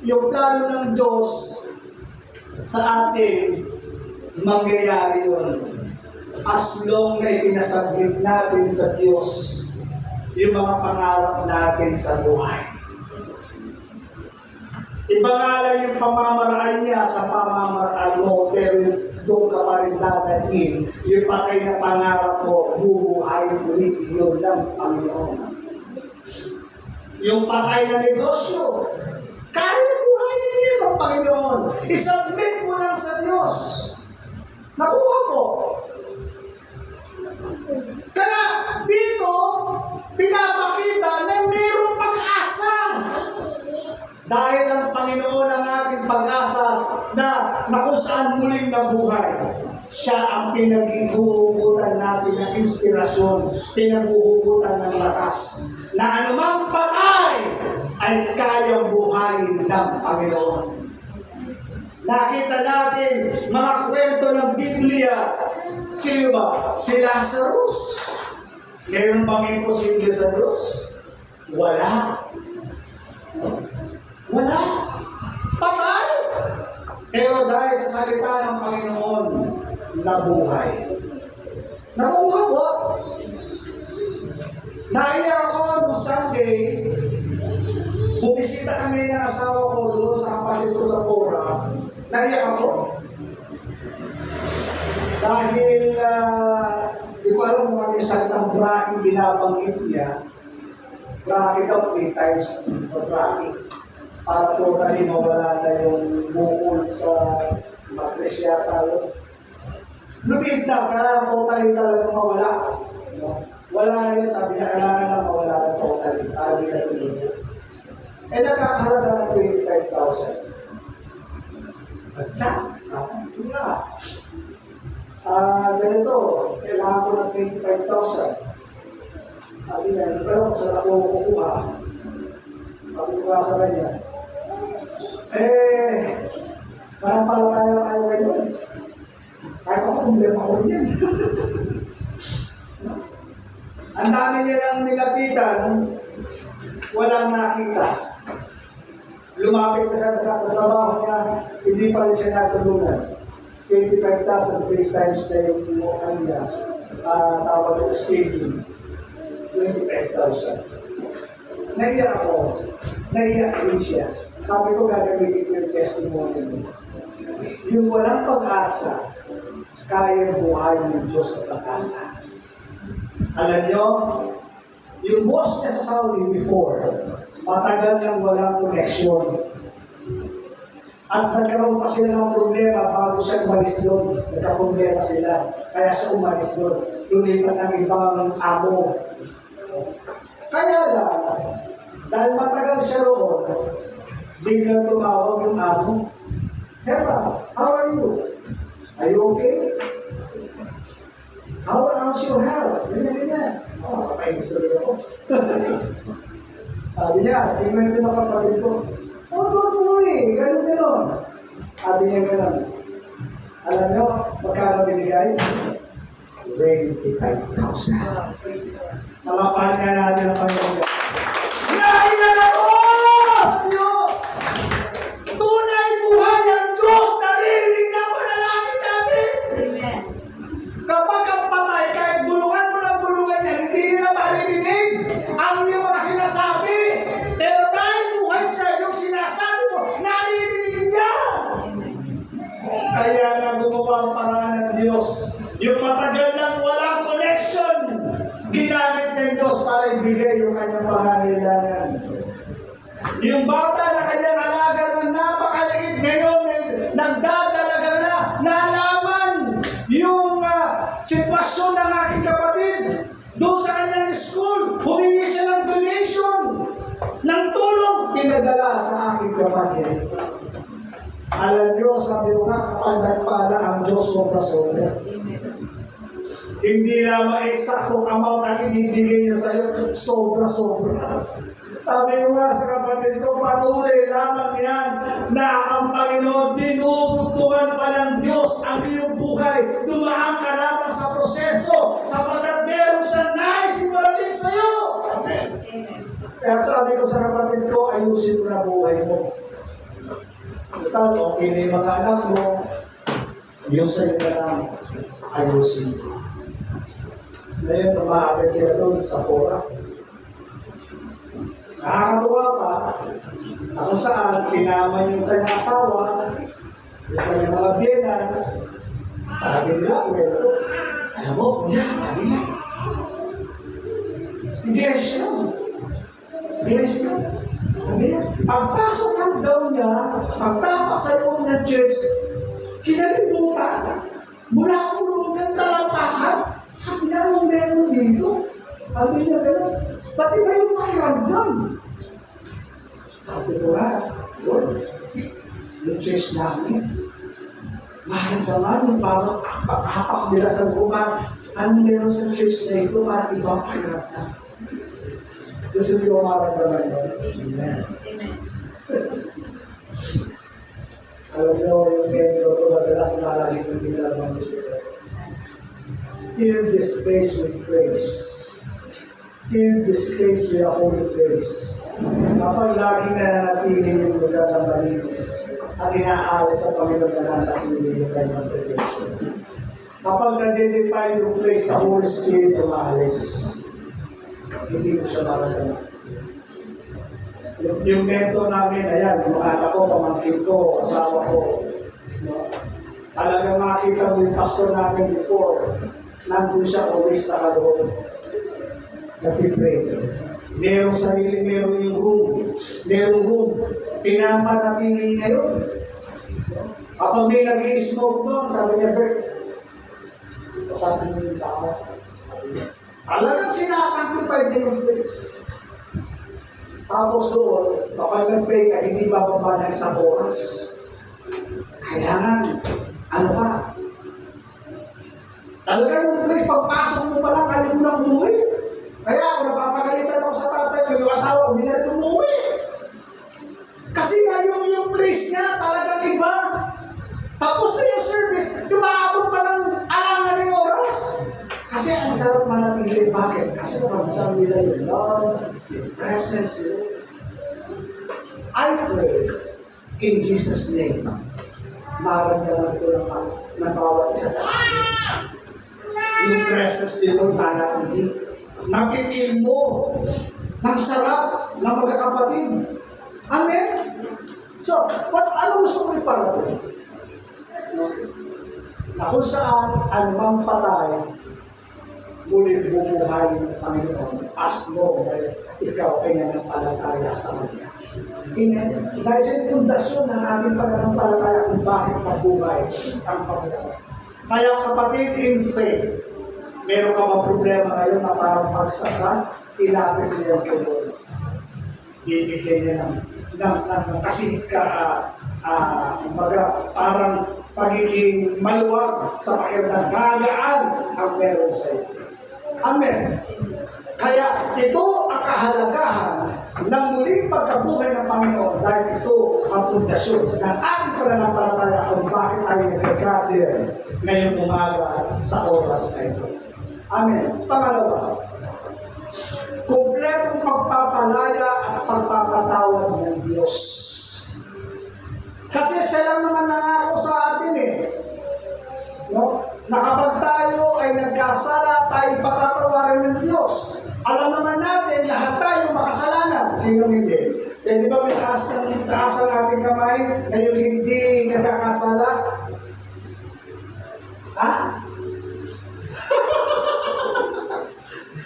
yung plano ng Diyos sa atin, mangyayari yun. As long na ipinasabit natin sa Diyos yung mga pangarap natin sa buhay. Iba nga lang yung pamamaraan niya sa pamamaraan mo, pero doon ka pa rin dadalhin. Yung patay na pangarap mo, bubuhay ulit yun ng Panginoon. Yung patay na negosyo, kaya buhayin niya ng Panginoon. Isubmit mo lang sa Diyos. Nakuha ko. Kaya dito, pinapakita na mayroong pag-asa. Dahil ang Panginoon ang ating pag-asa na kung saan muling nabuhay. Siya ang pinaghuhugutan natin ng inspirasyon, pinaghuhugutan ng lakas. Na anumang patay ay kayang buhayin ng Panginoon. Nakita natin mga kwento ng Biblia. Sino ba? Si Lazarus. Mayroon bang imposible sa Diyos? Wala. Wala. Patay. Pero dahil sa salita ng Panginoon, nabuhay. Nabuhay po. Naiyak ako noong Sunday, bumisita kami ng asawa ko doon sa kapatid ko sa Pora. Naiyak ako. Dahil, di ko alam kung ano yung salitang braking binabanggit niya. Braking daw 3 times braking. Para totally mawala na yung bukol sa matris yata yun. Lumid na, kaya totally talaga mawala. Wala na yun, sabi niya, kailangan na mawala na totally. Para di na lumid. Eh, nakakahalaga ng 25,000. At siya, sabi ko nga. Ganito, kailangan ko ng 25,000. Sabi niya, hindi pala kung saan ako kukuha. Sabi ko nga sa kanya, parang pala tayo ngayon. Kahit ako, problema ko yan. Ang dami niya ng nilapitan, walang nakita. Lumapit na sa trabaho niya, hindi pa rin siya natulungan. 25,000, 3 times na yung ano niya, tawag na skating. 25,000. Naiyak ako. naiyak din siya. Sabi ko, gagamitin ko yung testimony mo. Yung walang pag-asa, kaya buhay ng Diyos at pag-asa. Alam nyo, yung boss niya sa Saudi before, matagal nang walang connection. At nagkaroon pa sila ng problema bago siya umalis doon. Nagka-problema sila. Kaya siya umalis doon. Lulipat ng ibang amo. Kaya lang, dahil matagal siya roon, biglang tumawag yung amo. Hera, how are you? Are you okay? How's your health? Ganyan. Oh, kapag-isuri ako. Sabi niya, tingnan ito mga kapatid ko. Oh, don't worry. Ganun. Sabi niya ganun. Alam niyo, magkano binigay? 25,000. Malapahan nga natin ang Panginoon. Nailan ako sa Diyos! Tunay buhay ang Diyos! Naririnig ang panalangin natin! Amen. Kapag ang patay, kahit bulungan mo ng bulungan niya, hindi na maririnig ang iyong mga sinasabi. Pero dahil buhay siya, yung sinasabi mo, naririnig niya! Kaya nga gumawa ang paraan ng Diyos. Yung matagal nang walang connection, ginamit ng Diyos para ibigay yung kanyang pangangailangan. Yung bata na kanyang alaga na napakaliit ngayon, nagdadalaga na, nalaman yung sitwasyon ng aking kapatid. Doon sa kanyang school, humingi siya ng donation, ng tulong, pinadala sa aking kapatid. Alam niyo, sabi ko nga, kapag nagpala ang Diyos sobra-sobra. Hindi naman eksaktong amount ang ibibigay niya sa'yo, sobra-sobra. Sabi ko nga sa kapatid ko, patuloy lamang yan na ang Panginoon, dinudugtungan pa ng Diyos ang iyong buhay. Dumaan ka lamang sa proseso, sapagkat meron siyang nais iparating sa'yo. Amen. Kaya sabi ko sa kapatid ko, ayusin mo na buhay mo. Total, okay na yung mga anak mo, yung sa'yo na lang, ayusin mo. Ngayon, umaakit sila doon sa Pora. Nakakatuwa pa, ako saan, sinama yung kanyang asawa, yung kanyang mga biyenan, sabi nila, well, alam mo, kuya, sabi niya, iglesia. Sabi niya, pagpasok ng daw niya, pagtapak sa loob ng church, kinalibutan, mula ang loob ng talampakan, sabi niya, anong meron dito? Sabi niya, gano'n, ba't iba yung pakiramdam? Sabi ko nga, Lord, yung church namin, maramdaman yung parang hapak nila sa buka, anong meron sa church na ito para ibang pakiramdam? Gusto niyo maramdaman yun? Amen. Alam niyo, yung medyo ito madalas malagit ng ginagawa nito. Fill this place with grace. Fill this place with a holy place. Kapag laging nananatili yung lugar ng malinis at inaalis sa Panginoon na nananatili yung kanyang presensya. Kapag na-define yung place na Holy Spirit umaalis, hindi ko siya maramdaman. Yung mentor namin, ayan, yung mga anak ko, pamangkin ko, asawa ko, talagang makita mo yung pastor namin before, nandun siya, always nakaroon. Nag-pray. Merong sarili, meron yung room. Merong room. Pinapanatili niya yun. Kapag may nag-i-smoke doon, sabi niya, Bert, sabi niyo yung tao. Talagang sinasanctify din yung place. Tapos doon, kapag nag-pray ka, hindi bababa ng isang oras. Kailangan, ano ka? Talaga yung place, pagpasok mo pa lang, kali mo lang umuwi. Kaya ako napapagalitan ako sa tatay ko, yung asawa ko, hindi na rin umuwi. Kasi nga yung place niya, talagang iba. Tapos na yung service, tumaabot pa lang alangan ng oras. Kasi ang sarap manatili. Bakit? Kasi nakamdam nila yung love, yung presence nila. I pray in Jesus' name, maramdaman ko ng bawat isa sa akin. Yung presence nila manatili. Napipil mo ng sarap ng magkakapatid. Amen? So, ano gusto ko iparating? Na kung saan anumang patay, muli bubuhay ng Panginoon as long as ikaw ay nanampalataya sa Kanya. Amen? Dahil sa pundasyon ng ating pananampalataya kung bakit mabuhay ang Panginoon. Kaya kapatid in faith, meron ka mga problema ngayon na parang pagsaka, ilapit niya kay Lord. Bibigyan niya ng kasi parang pagiging maluwag sa pakiramdam, gagaan ang meron sa iyo. Amen. Kaya ito ang kahalagahan ng muling pagkabuhay ng Panginoon dahil ito ang pundasyon ng ating pananampalataya kung bakit tayo nagkakadir ngayong umaga sa oras na ito. Amen. Pangalawa, kumpletong pagpapalaya at pagpapatawad ng Diyos. Kasi siya lang naman nangako sa atin no? Na kapag tayo ay nagkasala, tayo patatawarin ng Diyos. Alam naman natin, lahat tayo makasalanan. Sino hindi? Pwede ba may taas ang ating kamay na yung hindi nagkakasala? Ha?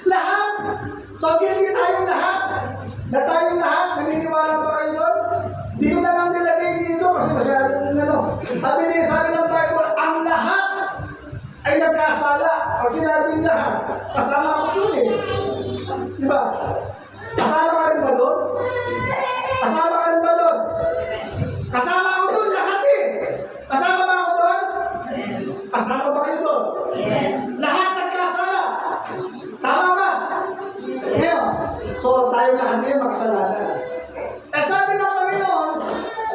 Lahat! So, hindi tayong lahat. Na tayong lahat, naniniwala ba kayo doon? Hindi ko na lang nilagay dito kasi masyadong sabi ng Bible, ang lahat ay nagkasala. Kasi sinabi lahat, kasama ko doon Di ba? Kasama ka rin ba doon? Kasama ka rin ba doon? Kasama ako doon lahat Kasama ba ako doon? Kasama ba kayo doon? Lahat nagkasala. Tama ba? Ngayon, so tayo lahat ngayon makasalanan. Sabi ng Panginoon,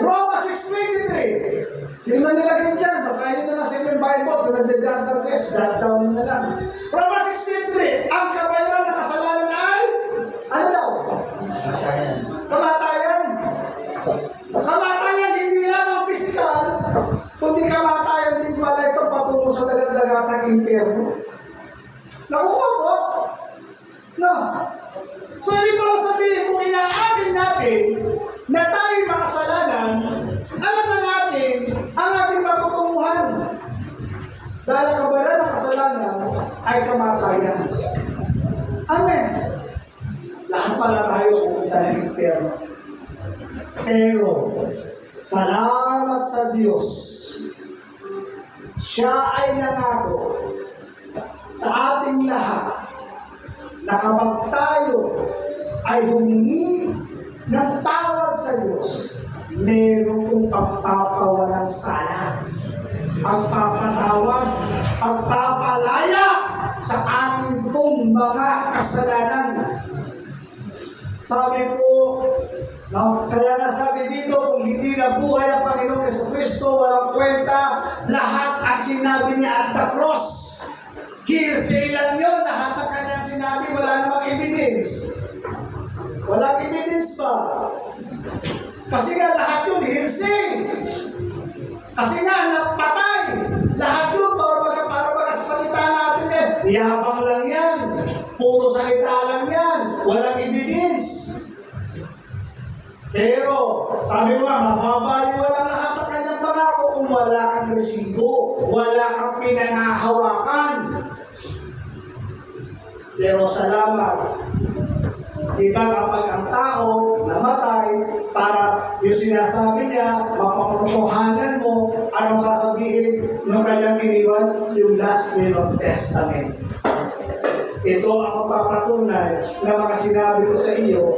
Roma 6:23. Yung na nilagay dyan, basahin nyo na lang sa inyong Bible, kung nagdadagdag guys, jot down na lang. Roma 6:23, ang kabayaran ng kasalanan ay, ano daw? Kamatayan. Kamatayan, hindi lamang physical, kundi kamatayan din pala ito patungo sa dagat-dagatang impyerno. Nakuha po? No. So, hindi pala sabihin, kung inaamin natin na tayo makasalanan, alam na natin ang ating patutunguhan. Dahil ang kabayaran ng kasalanan ay kamatayan. Amen. Lahat pala tayo pupunta ng impyerno. Pero, salamat sa Diyos. Siya ay nangako sa ating lahat na kapag tayo ay humingi ng tawad sa Diyos, mayroong pagpapawalang sala, pagpapatawad, pagpapalaya sa ating pong mga kasalanan. Sabi po, kaya nga sabi dito, kung hindi nabuhay ang Panginoong Jesucristo, walang kwenta, lahat ang sinabi niya at the cross. Hearsay lang yun, lahat ng kanyang sinabi, wala namang evidence. Walang evidence pa. Kasi nga lahat yun, hearsay. Kasi nga, napatay. Lahat yun, para sa salita natin yabang lang yan. Puro salita lang yan. Walang evidence. Pero, sabi mo nga, mababaliwala lahat ang kanyang pangako kung wala kang resibo, wala kang pinangahawakan. Pero salamat. Diba kapag ang tao namatay, para yung sinasabi niya, mapapatutuhanan mo, anong sasabihin ng kanyang iniwan? Yung last will of testament. Ito ang mapapatunay na mga sinabi ko sa iyo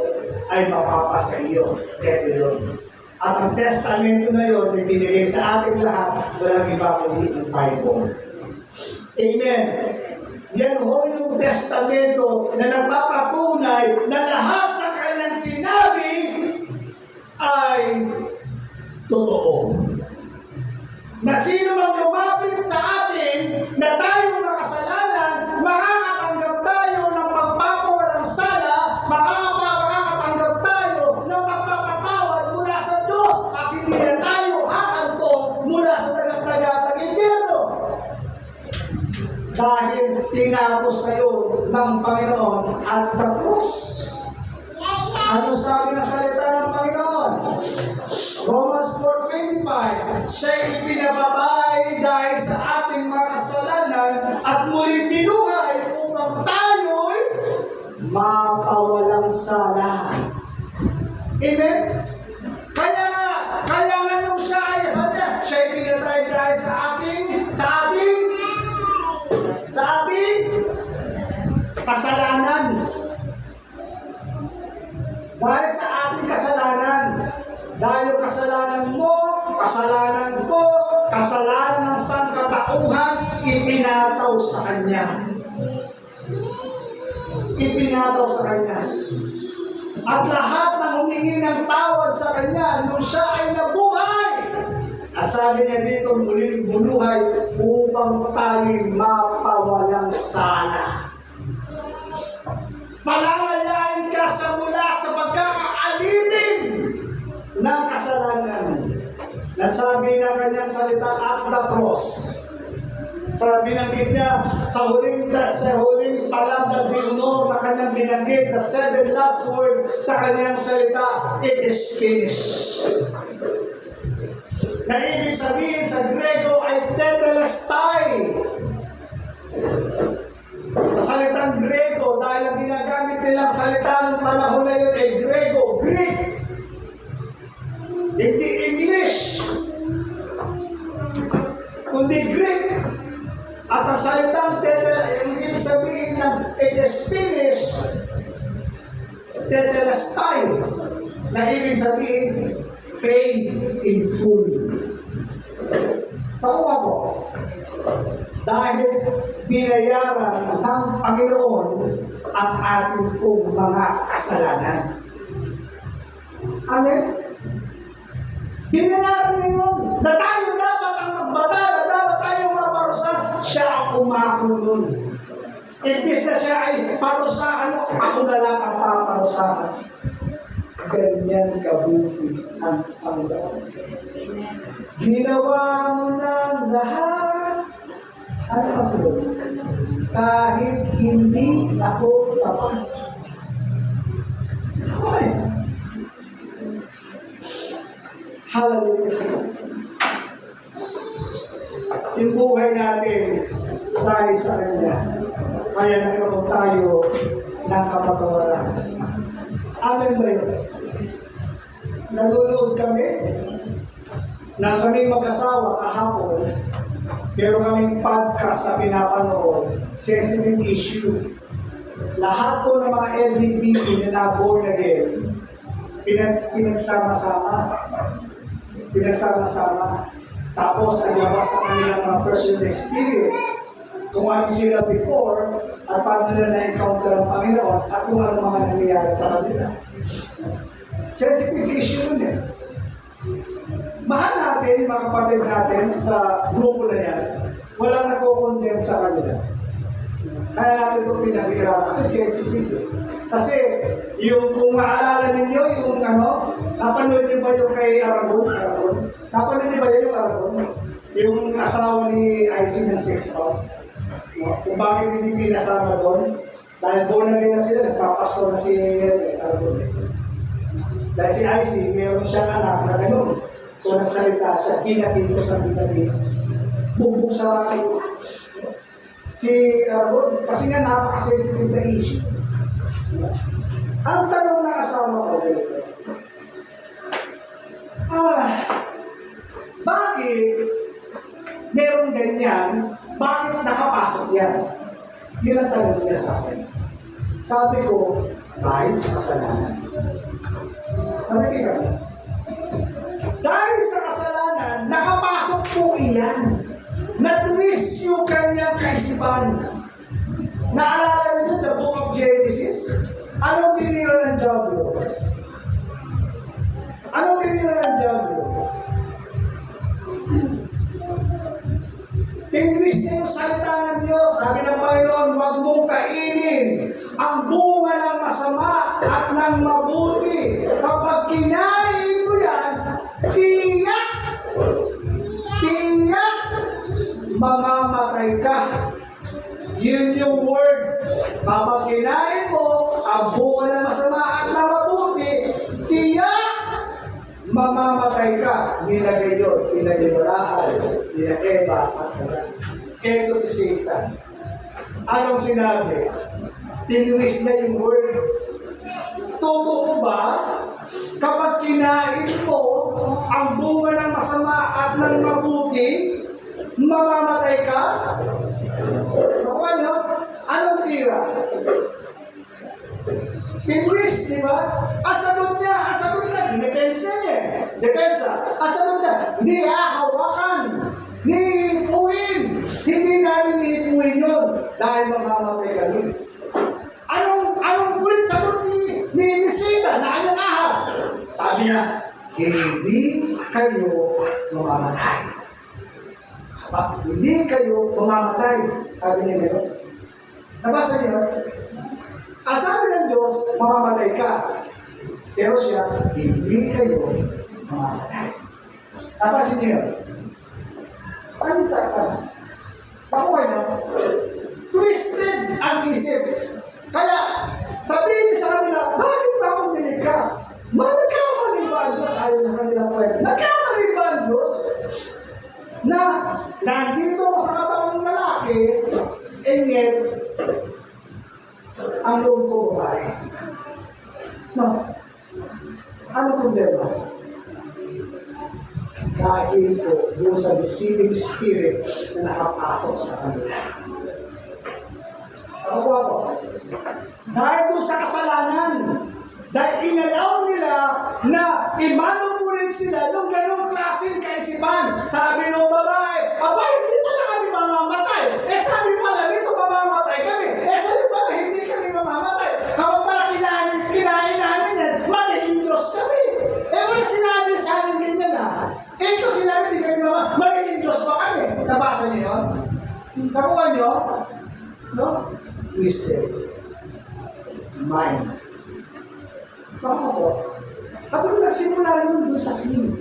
ay mapapasa iyo. Kaya yun. At ang testamento na yun, ibinigay sa ating lahat, walang iba kundi ang Bible. Amen. Yan ho yung testamento na nagpapatunay na lahat ng kanyang sinabi ay totoo. Na sino mang lumapit sa atin na tayong makasalanan, makakatanggap tayo ng pagpapawalang sala, makakatanggap tayo ng pagpapatawad mula sa Diyos at hindi na tayo hakanto mula sa dagat-dagatang impyerno. Dahil tinapos kayo ng Panginoon at the cross. Ano sabi ng salita ng Panginoon? ating kasalanan. Dahil yung kasalanan mo, kasalanan ko, kasalanan ng sangkatauhan, ipinataw sa Kanya. Ipinataw sa Kanya. At lahat ng humingi ng tawad sa Kanya nung siya ay nabuhay. At sabi niya dito, muling bumuhay upang tayo mapawalang sala. Palalayain ka sa mula sa pagkakaalipin ng kasalanan. Nasabi ng kanyang salita at the cross. Binanggit niya sa huling palabra di honor na kanyang binanggit, the 7 last word sa kanyang salita, it is finished. Na ibig sabihin sa Grego ay tetelestai. Sa salitang Grego, dahil ang ginagamit nilang salita ng panahon na yun ay Grego, Greek. Hindi English, kundi Greek. At ang salitang yung ibig sabihin ng it is finished, tetelestai, na ibig sabihin paid in full. Nakuha po, dahil binayaran ng Panginoon ang ating pong mga kasalanan. Amen? Binayaran niya yun, na tayo dapat ang magbata, na dapat tayong maparusahan. Siya ang umako nun. Imbis na siya ay parusahan mo, ako na lang ang paparusahan. Ganyan kabuti ang Panginoon. Ginawa mo ng lahat. Ano masunod? Kahit hindi ako tapat. Okay. Hallelujah. Yung buhay natin dahil sa Kanya. Kaya nagkaroon tayo ng kapatawaran. Amen ba yun? Nanonood kami na kami mag-asawa kahapon, pero kaming podcast na pinapanood, sensitive issue. Lahat po ng mga LGBT na na-born again, pinagsama-sama. Tapos, naglabas na kanilang mga personal experience kung ano sila before at paano nila na-encounter ang Panginoon at kung ano mga nangyayari sa kanila. Sensitive issue nun eh. Mahal natin, mga kapatid natin sa grupo na yan, walang nagko-condemn sa kanila. Kaya natin ito pinabira kasi sensitive eh. Kasi yung kung maalala ninyo, yung napanood niyo ba yung kay Aragon? Napanood niyo ba yung Aragon? Yung asawa ni Isaac ng 6 pound. Kung bakit hindi pinasama doon? Dahil born na rin na sila, nagpapastor na si Aragon. Dahil si Isaac, meron siyang anak na gano'n. So nagsalita siya, pinatikos ng pinatikos. Bugbog sa rayo. Si Aragon, kasi nga napaka-sensitive na issue. Ang tanong na asawa ko dito, bakit meron ganyan? Bakit nakapasok yan? Yun ang tanong niya sa akin. Sabi ko, dahil sa kasalanan. Narinig ka? Dahil sa kasalanan, nakapasok po iyan. Na-twist yung kanyang kaisipan. Naalala niyo the book of Genesis? Anong tinira ng Diablo? Anong tinira ng Diablo? Tinwist niya yung salita ng Diyos. Sabi ng Panginoon, huwag mong kainin ang bunga ng masama at ng mabuti. Kapag kinain mo yan, tiyak, mamamatay ka. Yun yung word. Kapag kinain mo ang bunga ng masama at ng mabuti, tiyak, mamamatay ka. Nilagay yun, pinalimulaan, nila Eva at Adan. Ito si Satan. Anong sinabi? Tinwist na yung word. Totoo ba? Kapag kinain mo ang bunga ng masama at ng mabuti, mamamatay ka? Nakuha nyo? Anong tira? Tinwist, di ba? Ang sagot niya Ang sagot niya, hindi hawakan. Nihipuin. Hindi namin nihipuin yun. Dahil mamamatay kami. Anong ulit sagot ni Satan na anong ahas? Sabi niya, hindi kayo mamamatay. Hindi kayo mamamatay. Sabi niya gano'n. Nabasa niyo? Ang sabi ng Diyos, mamamatay ka. Pero siya, hindi kayo mamamatay. Napasin niyo? Paano tayo? Pakuha niyo? Twisted ang isip. Kaya, sabihin niyo sa kanila, bakit ba akong dinig ka? Nagkamali ba ang Diyos? Ayon sa kanila po. Nagkamali ba ang Diyos? Na nandito ako sa katawang lalaki, and yet, ang loob ko babae. No. Ano problema? Dahil po doon sa deceiving spirit na nakapasok sa kanila. Ano po ako? Dahil po sa kasalanan, dahil inalaw nila na imanupulin sila ng ganong klaseng kaisipan. Sabi ng babae, abay, hindi pala kami mamamatay. Sabi pala, dito mamamatay kami. Sabi pala, hindi kami mamamatay. Kapag pala kinain namin yan, magiging Diyos kami. Wala sinabi sa amin ganyan ito sinabi, hindi kami mamamatay. Magiging Diyos pa kami. Nabasa niyo yun? Nakuha niyo? No? Twisted. Mind. Baka po, kapag nagsimula yun doon sa sin.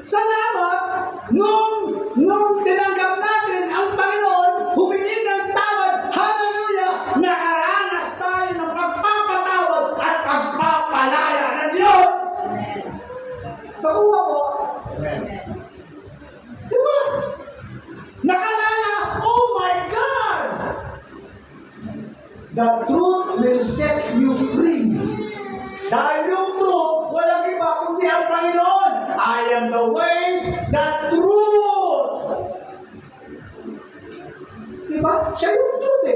Salamat, nung tinanggap natin ang Panginoon, humingi ng tawad, hallelujah, nakaranas tayo ng pagpapatawad at pagpapalaya ng Diyos. Bakuha po. Diba? Nakalaya, oh my God! The truth will set you free. Dahil yung truth, walang iba kundi ang Panginoon. I am the way, the truth. Diba? Siya yung truth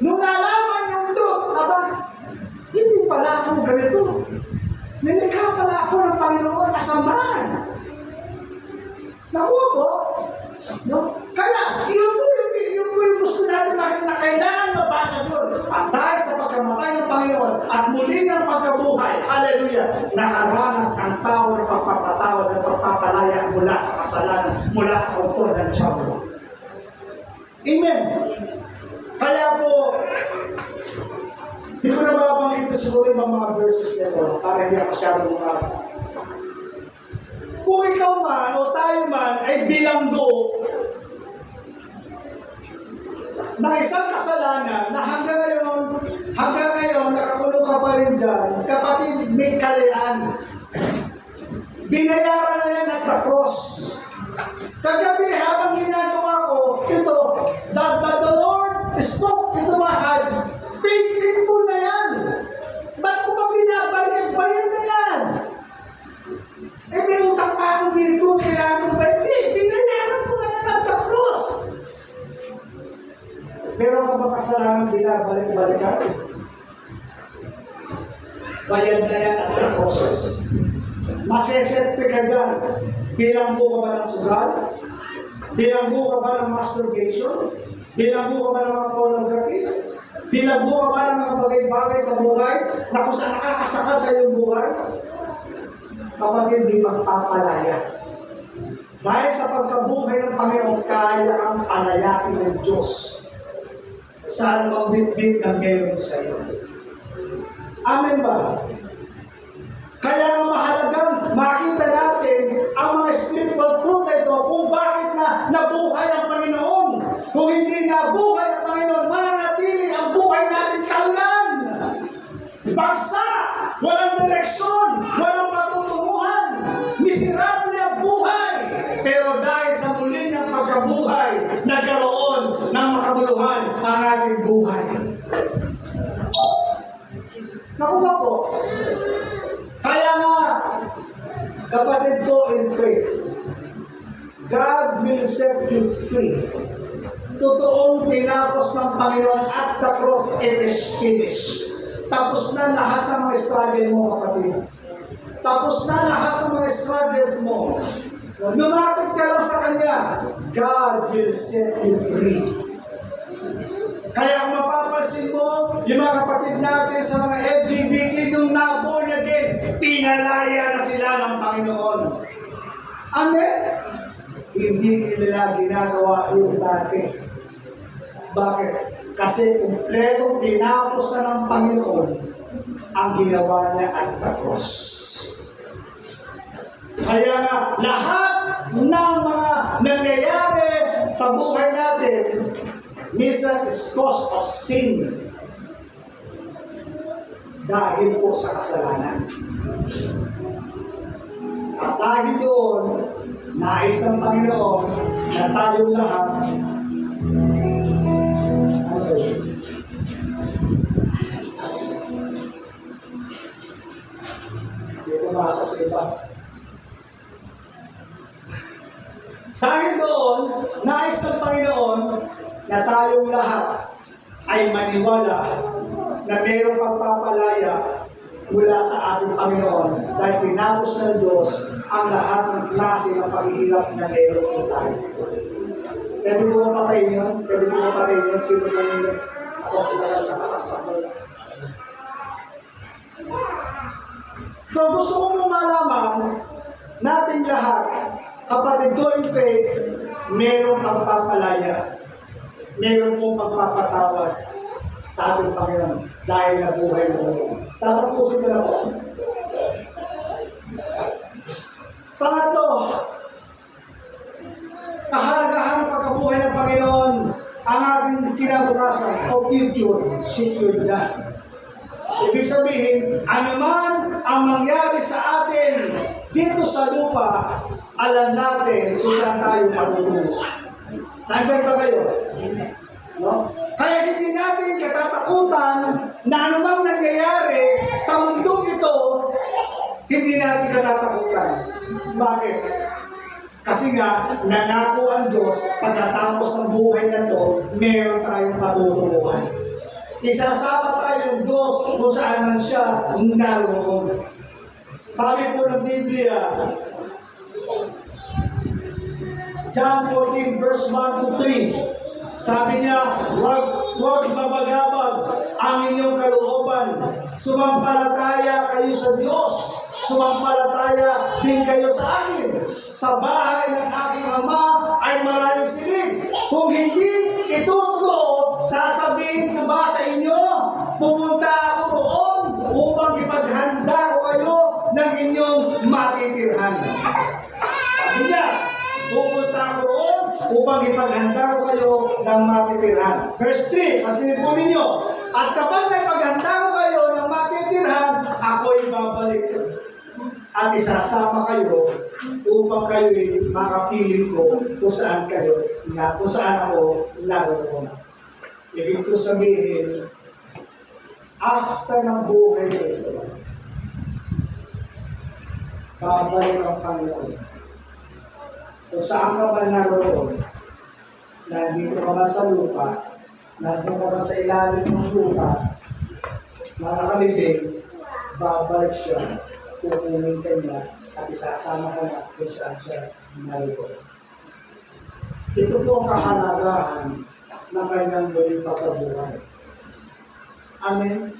Nung nalaman yung truth, hindi pala ako ganito. Nilikha pala ako ng Panginoon kasamaan. Nakuha po? No? Kaya, yun po yung gusto natin makita na kailangan mabasa doon. At dahil sa pagkamatay ng Panginoon at muli ng pagkabuhay, hallelujah, nakaranas ang tao ng pagpapatawad at pagpapalaya mula sa kasalanan, mula sa autor ng Diablo. Amen. Kaya po, hindi ko na mabanggit siguro yung mga verses nito para hindi ako masyadong mga kung ikaw man o tayo man ay bilanggo ng isang kasalanan na hanggang ngayon nakakulong ka pa rin dyan, kapatid, may kalayaan. Binayaran na yan at the cross. Kagabi habang ginagawa ko, ito, the Lord spoke into my heart. Pitin mo na yan. Ba't ko pa binabalik? Bayan na yan. May utang pa akong dito, kailangan ko ba? Hindi, binayaran ko na yan at the cross. Meron ka ba kasalanan binabalik-balikan? Bayad na yan at the cross. Masesetpe ka dyan. Bilanggo ka ba ng sugal? Bilanggo ka ba ng masturbation? Bilanggo ka ba ng mga pornography? Bilanggo ka ba ng mga bagay-bagay sa buhay na kung saan nakakasakal sa iyong buhay? Kapatid, di magpapalaya. Dahil sa pagkabuhay ng Panginoon, kaya ang palayain ng Diyos. Saan mang bitbit ng meron sa iyo. Amen ba? Kaya ang mahalagang makita natin ang mga spiritual truth na ito kung bakit na nabuhay ang Panginoon. Kung hindi nabuhay ang Panginoon, mananatili ang buhay natin kalan. Bagsa, walang direksyon, walang patutunguhan, miserable ang buhay. Pero dahil sa muli ng pagkabuhay, nagkaroon ng makabuluhan ang ating buhay. Nakuha po. Kaya nga, kapatid ko in faith, God will set you free. Totoong tinapos ng Panginoon at the cross, it is finished. Tapos na lahat ng mga struggle mo, kapatid. tapos na lahat ng mga struggles mo, lumapit ka lang sa Kanya, God will set you free. Kaya kung mapapansin mo, yung mga kapatid natin sa mga LGBT nung na-born again, pinalaya na sila ng Panginoon. Amen? Hindi nila ginagawa yung dati. Bakit? Kasi kumpletong tinapos na ng Panginoon ang ginawa niya at the cross. Kaya nga, lahat ng mga nangyayari sa buhay natin, minsan is cause of sin. Dahil po sa kasalanan. At dahil doon, nais ng Panginoon na tayong lahat hindi pumasok sa iba. Dahil doon, nais ng Panginoon na tayong lahat ay maniwala na mayroong pagpapalaya mula sa ating Panginoon dahil tinapos ng Diyos ang lahat ng klase ng paghihirap na mayroong po tayo. Pwede mo mapatayin yun? Pwede mo mapatayin yun? Sino man yun? Ako pinagal na kasasakol. So gusto ko mong malaman natin lahat, kapatid ko in faith, mayroong pagpapalaya. Mayroon pong pagpapatawad sa ating Panginoon dahil nabuhay mo. Tatapusin ko na po. Pangatlo, kahalagahan ng pagkabuhay ng Panginoon ang ating kinabukasan o future secured na. Ibig sabihin, anuman ang mangyari sa atin dito sa lupa, alam natin kung saan tayo marutungo. Nandiyan ba kayo? No? Kaya hindi natin katatakutan na anumang nangyayari sa mundong ito, hindi natin katatakutan. Bakit? Kasi nga, nangako ang Diyos, pagkatapos ng buhay na ito, meron tayong patutunguhan. Isasama tayo ng Diyos kung saan man siya naroon. Sabi po ng Biblia, John 14 verse 1 to 3, sabi niya, huwag mabagabag ang inyong kalooban. Sumampalataya kayo sa Diyos. Sumampalataya din kayo sa akin. Sa bahay ng aking Ama ay maraming silid. Kung hindi ito totoo, sasabihin ko ba sa inyo, pumunta ako roon upang ipaghanda ko kayo ng inyong matitirhan. Sabi niya, pupunta ako roon upang ipaghanda ko kayo ng matitirhan. Verse 3, pasilip po ninyo, at kapag naipaghanda ko kayo ng matitirhan, ako'y babalik at isasama kayo upang kayo'y makapiling ko kung saan ako naroon. Ibig ko sabihin, after ng buhay nito, babalik ang Panginoon. Kung saan ka man naroon, nandito ka man sa lupa, nandito ka man sa ilalim ng lupa, makakalibig, babalik siya, kukunin ka niya, at isasama ka na kung saan siya naroon. Ito po ang kahalagahan ng kanyang muling pagkabuhay. Amen?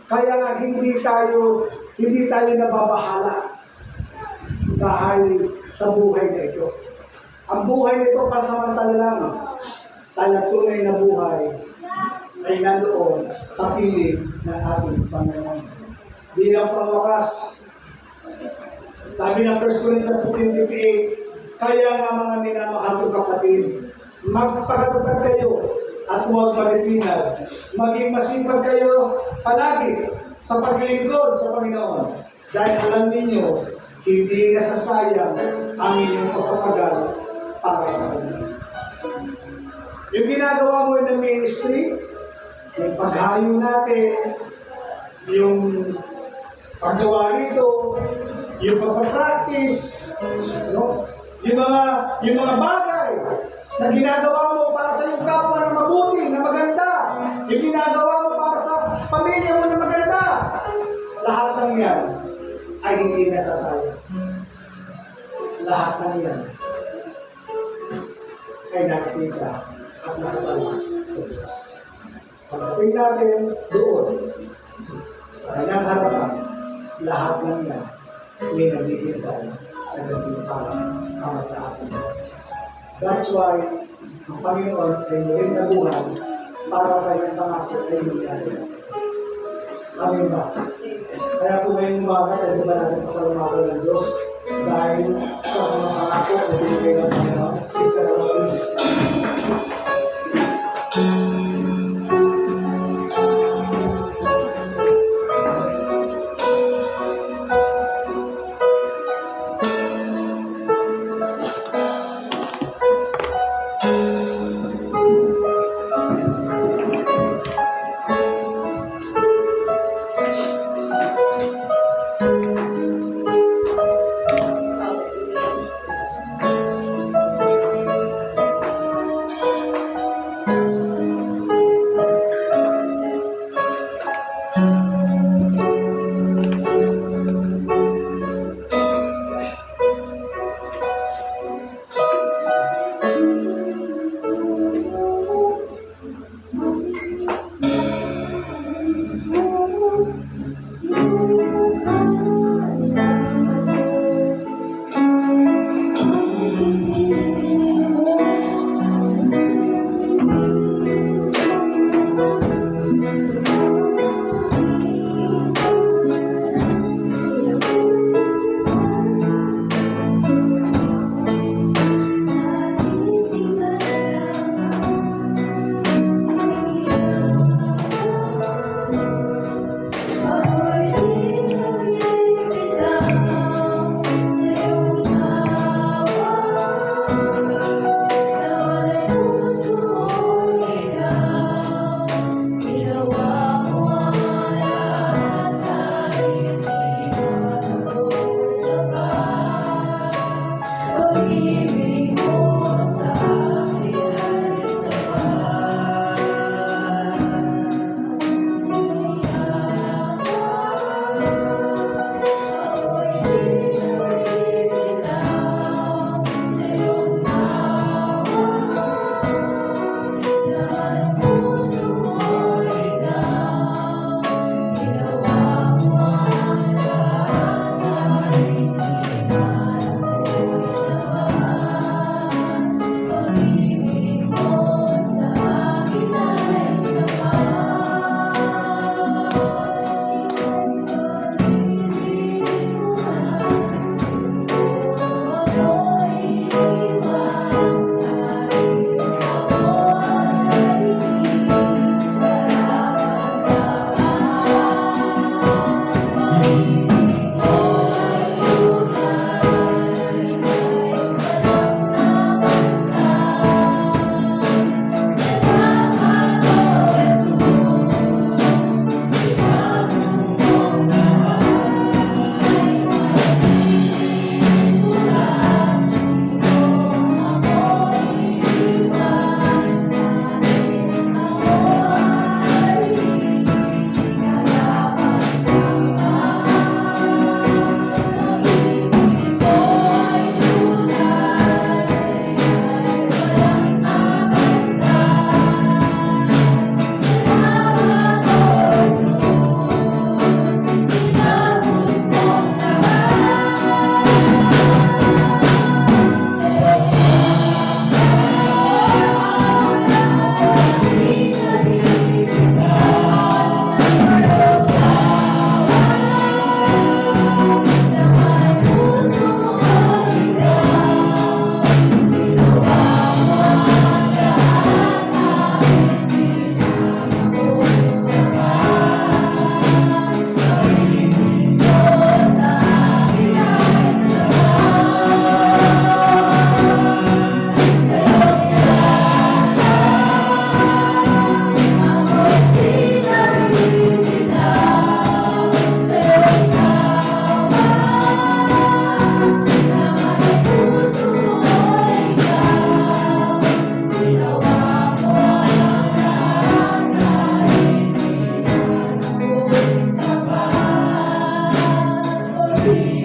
Kaya nga hindi tayo nababahala dahil sa buhay na ito. Ang buhay na ito pasamantala lang. Tayo tunay na buhay ay nandoon sa piling ng ating Panginoon. Bilang pangwakas, sabi ng 1 Corinthians 15:58, kaya nga mga minamahal kong kapatid, magpakatatag kayo at huwag malitinag. Maging masipag kayo palagi sa paglilingkod sa Panginoon. Dahil alam ninyo, hindi nasasayang ang inyong pagpapagal para sa Kanya. Yung ginagawa mo ng ministry, yung paghayo natin, yung paggawa rito, yung pagpapractice, no? yung mga bagay na ginagawa mo para sa iyong kapwa na mabuti, na maganda, yung ginagawa mo para sa pamilya mo na maganda, lahat ng yan ay hindi nasasayang. Lahat ng yan ay nakikita at nakatala sa Diyos. Pagdating natin doon, sa kanyang harapan, lahat ng yan may naghihintay na para sa atin. That's why, ang Panginoon ay muling nabuhay para kanyang pangako ay nangyari. Amin ba? Kaya po ngayong umaga, pwede ba natin pasalamatan ng Diyos dahil sa mga pangako na binigay ng Panginoon? Sister Alice. Be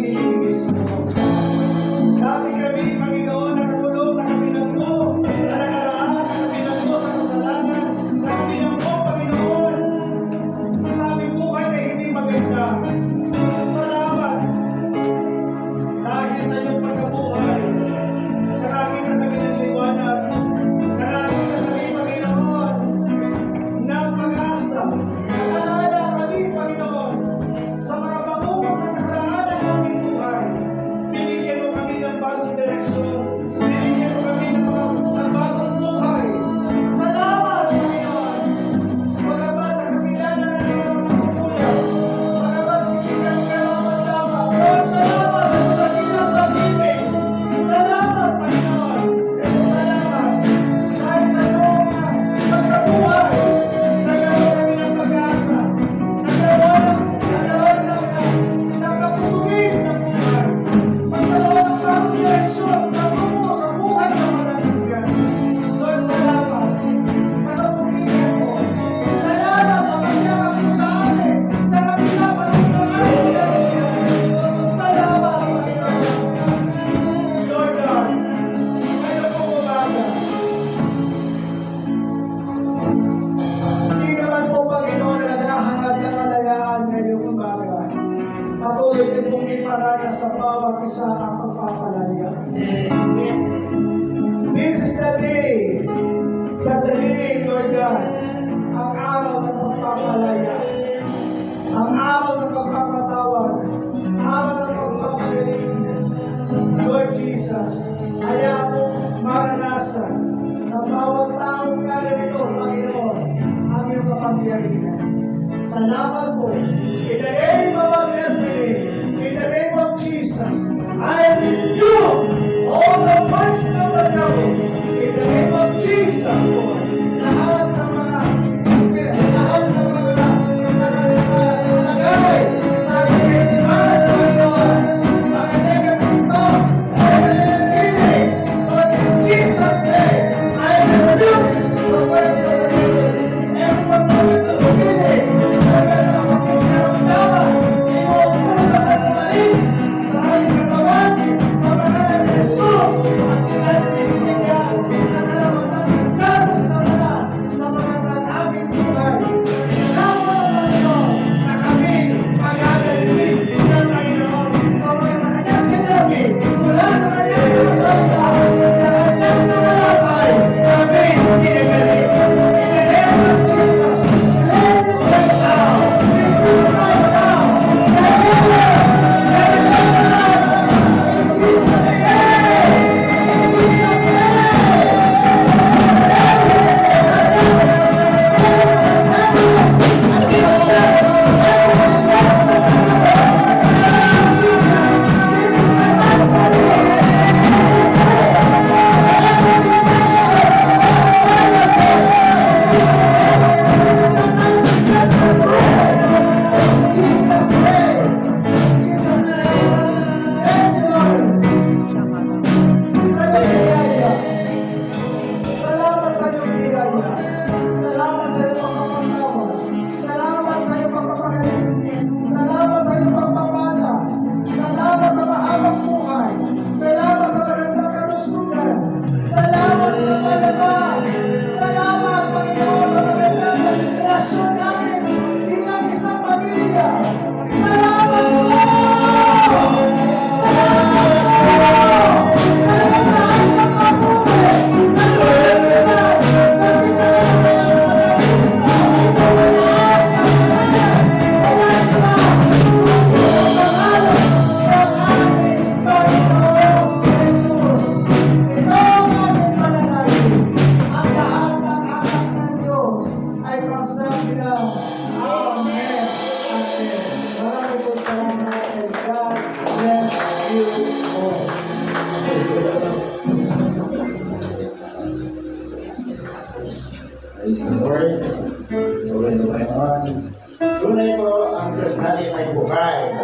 nililinis mo. Dati kami, Panginoon, nakatulog, nakabilang mo sa nakaraan, nakabilang mo sa kasalanan, nakabilang mo, Panginoon, sa aming buhay na hindi maganda. Salamat. Dahil sa iyong pagkabuhay, nakakita kami ng liwanag, nakakita kami, Panginoon, ng pag-asa. Nakalala kami, Panginoon, sa mga bangungot na nakaraan ng aming buhay. Binigyan mo kami ng bagong direksyon. Binigyan mo kami ng bagong buhay. Salamat, Panginoon. Pagkabat sa kabila na ng mga pagkukulang, pagkabat hindi kami karapat-tama. Lord, salamat sa dakilang pag-ibig. Salamat, Panginoon. Salamat. Dahil sa iyong pagkabuhay, nagkaroon kami ng pag-asa. Nagkaroon ng pagtutuwid ng buhay. Magkaroon ng bagong direksyon patungo sa buhay ng malagyan. Lord, salamat sa kapurihan mo. Salamat sa pagkakap mo sa amin. Sa kabila pa ng aming kalagayan. Salamat, Panginoon. Lord God, ngayon po umaga. Sino man po, Panginoon, na naghahangad ng kalayaan ngayong umaga, patuloy din pong iparanas sa bawat isa ang pagpapalaya. Yes. This is the day, Lord God, ang araw ng pagpapalaya, ang araw ng pagpapatawad, araw ng pagpapagaling. Lord Jesus, kaya mo maranasan ng bawat taong narito, Panginoon, ang iyong kapangyarihan. Salamat po. In the name of our Lord, in the name of Jesus, I rebuke all the voices of the devil. In the name of Jesus, Lord, lahat ng mga spirit, lahat ng mga nakalagay sa ating isipan, Panginoon, mga negative thoughts, negative feeling, Lord, in Jesus' name, I rebuke the voices of the devil. Everyone negative feeling, everyone sakit na ramdaman, inuupusan at umalis sa aming katawan, sa mga ng Jesus, at pinagpinibigyan ng karapatan ng Diyos sa talas, sa mga ng aming buhay. Pinagawa ng Panginoon na kami magagaling ng Panginoon sa mga na kanyang sinabi mula sa kanyang mga salita, sa kanyang mga latay, kami pinagaling. In the name of Jesus, let it right now, receive right now, the healing, the deliverance, in Jesus' name, in Jesus' name. Jesus' name, Jesus' name, thank you, Lord. Sa iyong biyaya. Salamat sa iyong biyaya. Salamat sa iyong pagpapatawa. Salamat sa iyong pagpapagaling. Salamat sa iyong pagpapala. Salamat sa mahabang buhay. Salamat sa magandang kalusugan. Salamat sa pagpapala. Salamat, Panginoon, sa magandang relasyon namin bilang isang pamilya. Salamat po! Salamat po! Sa iyong lahat ng mabuhay. Nagpapalitan sa pinagpapalitan sa Pilipinas na pangalan. Kaya naman, ang pangalan ng aming Panginoong Jesus. Ito ang aming panalangin. Ang lahat ng anak ng Diyos ay magsabi na, Amen. Amen. Maraming po salamat and God bless you all. Praise the Lord. Puri ng Panginoon. Tunay po ang Diyos natin ay buhay.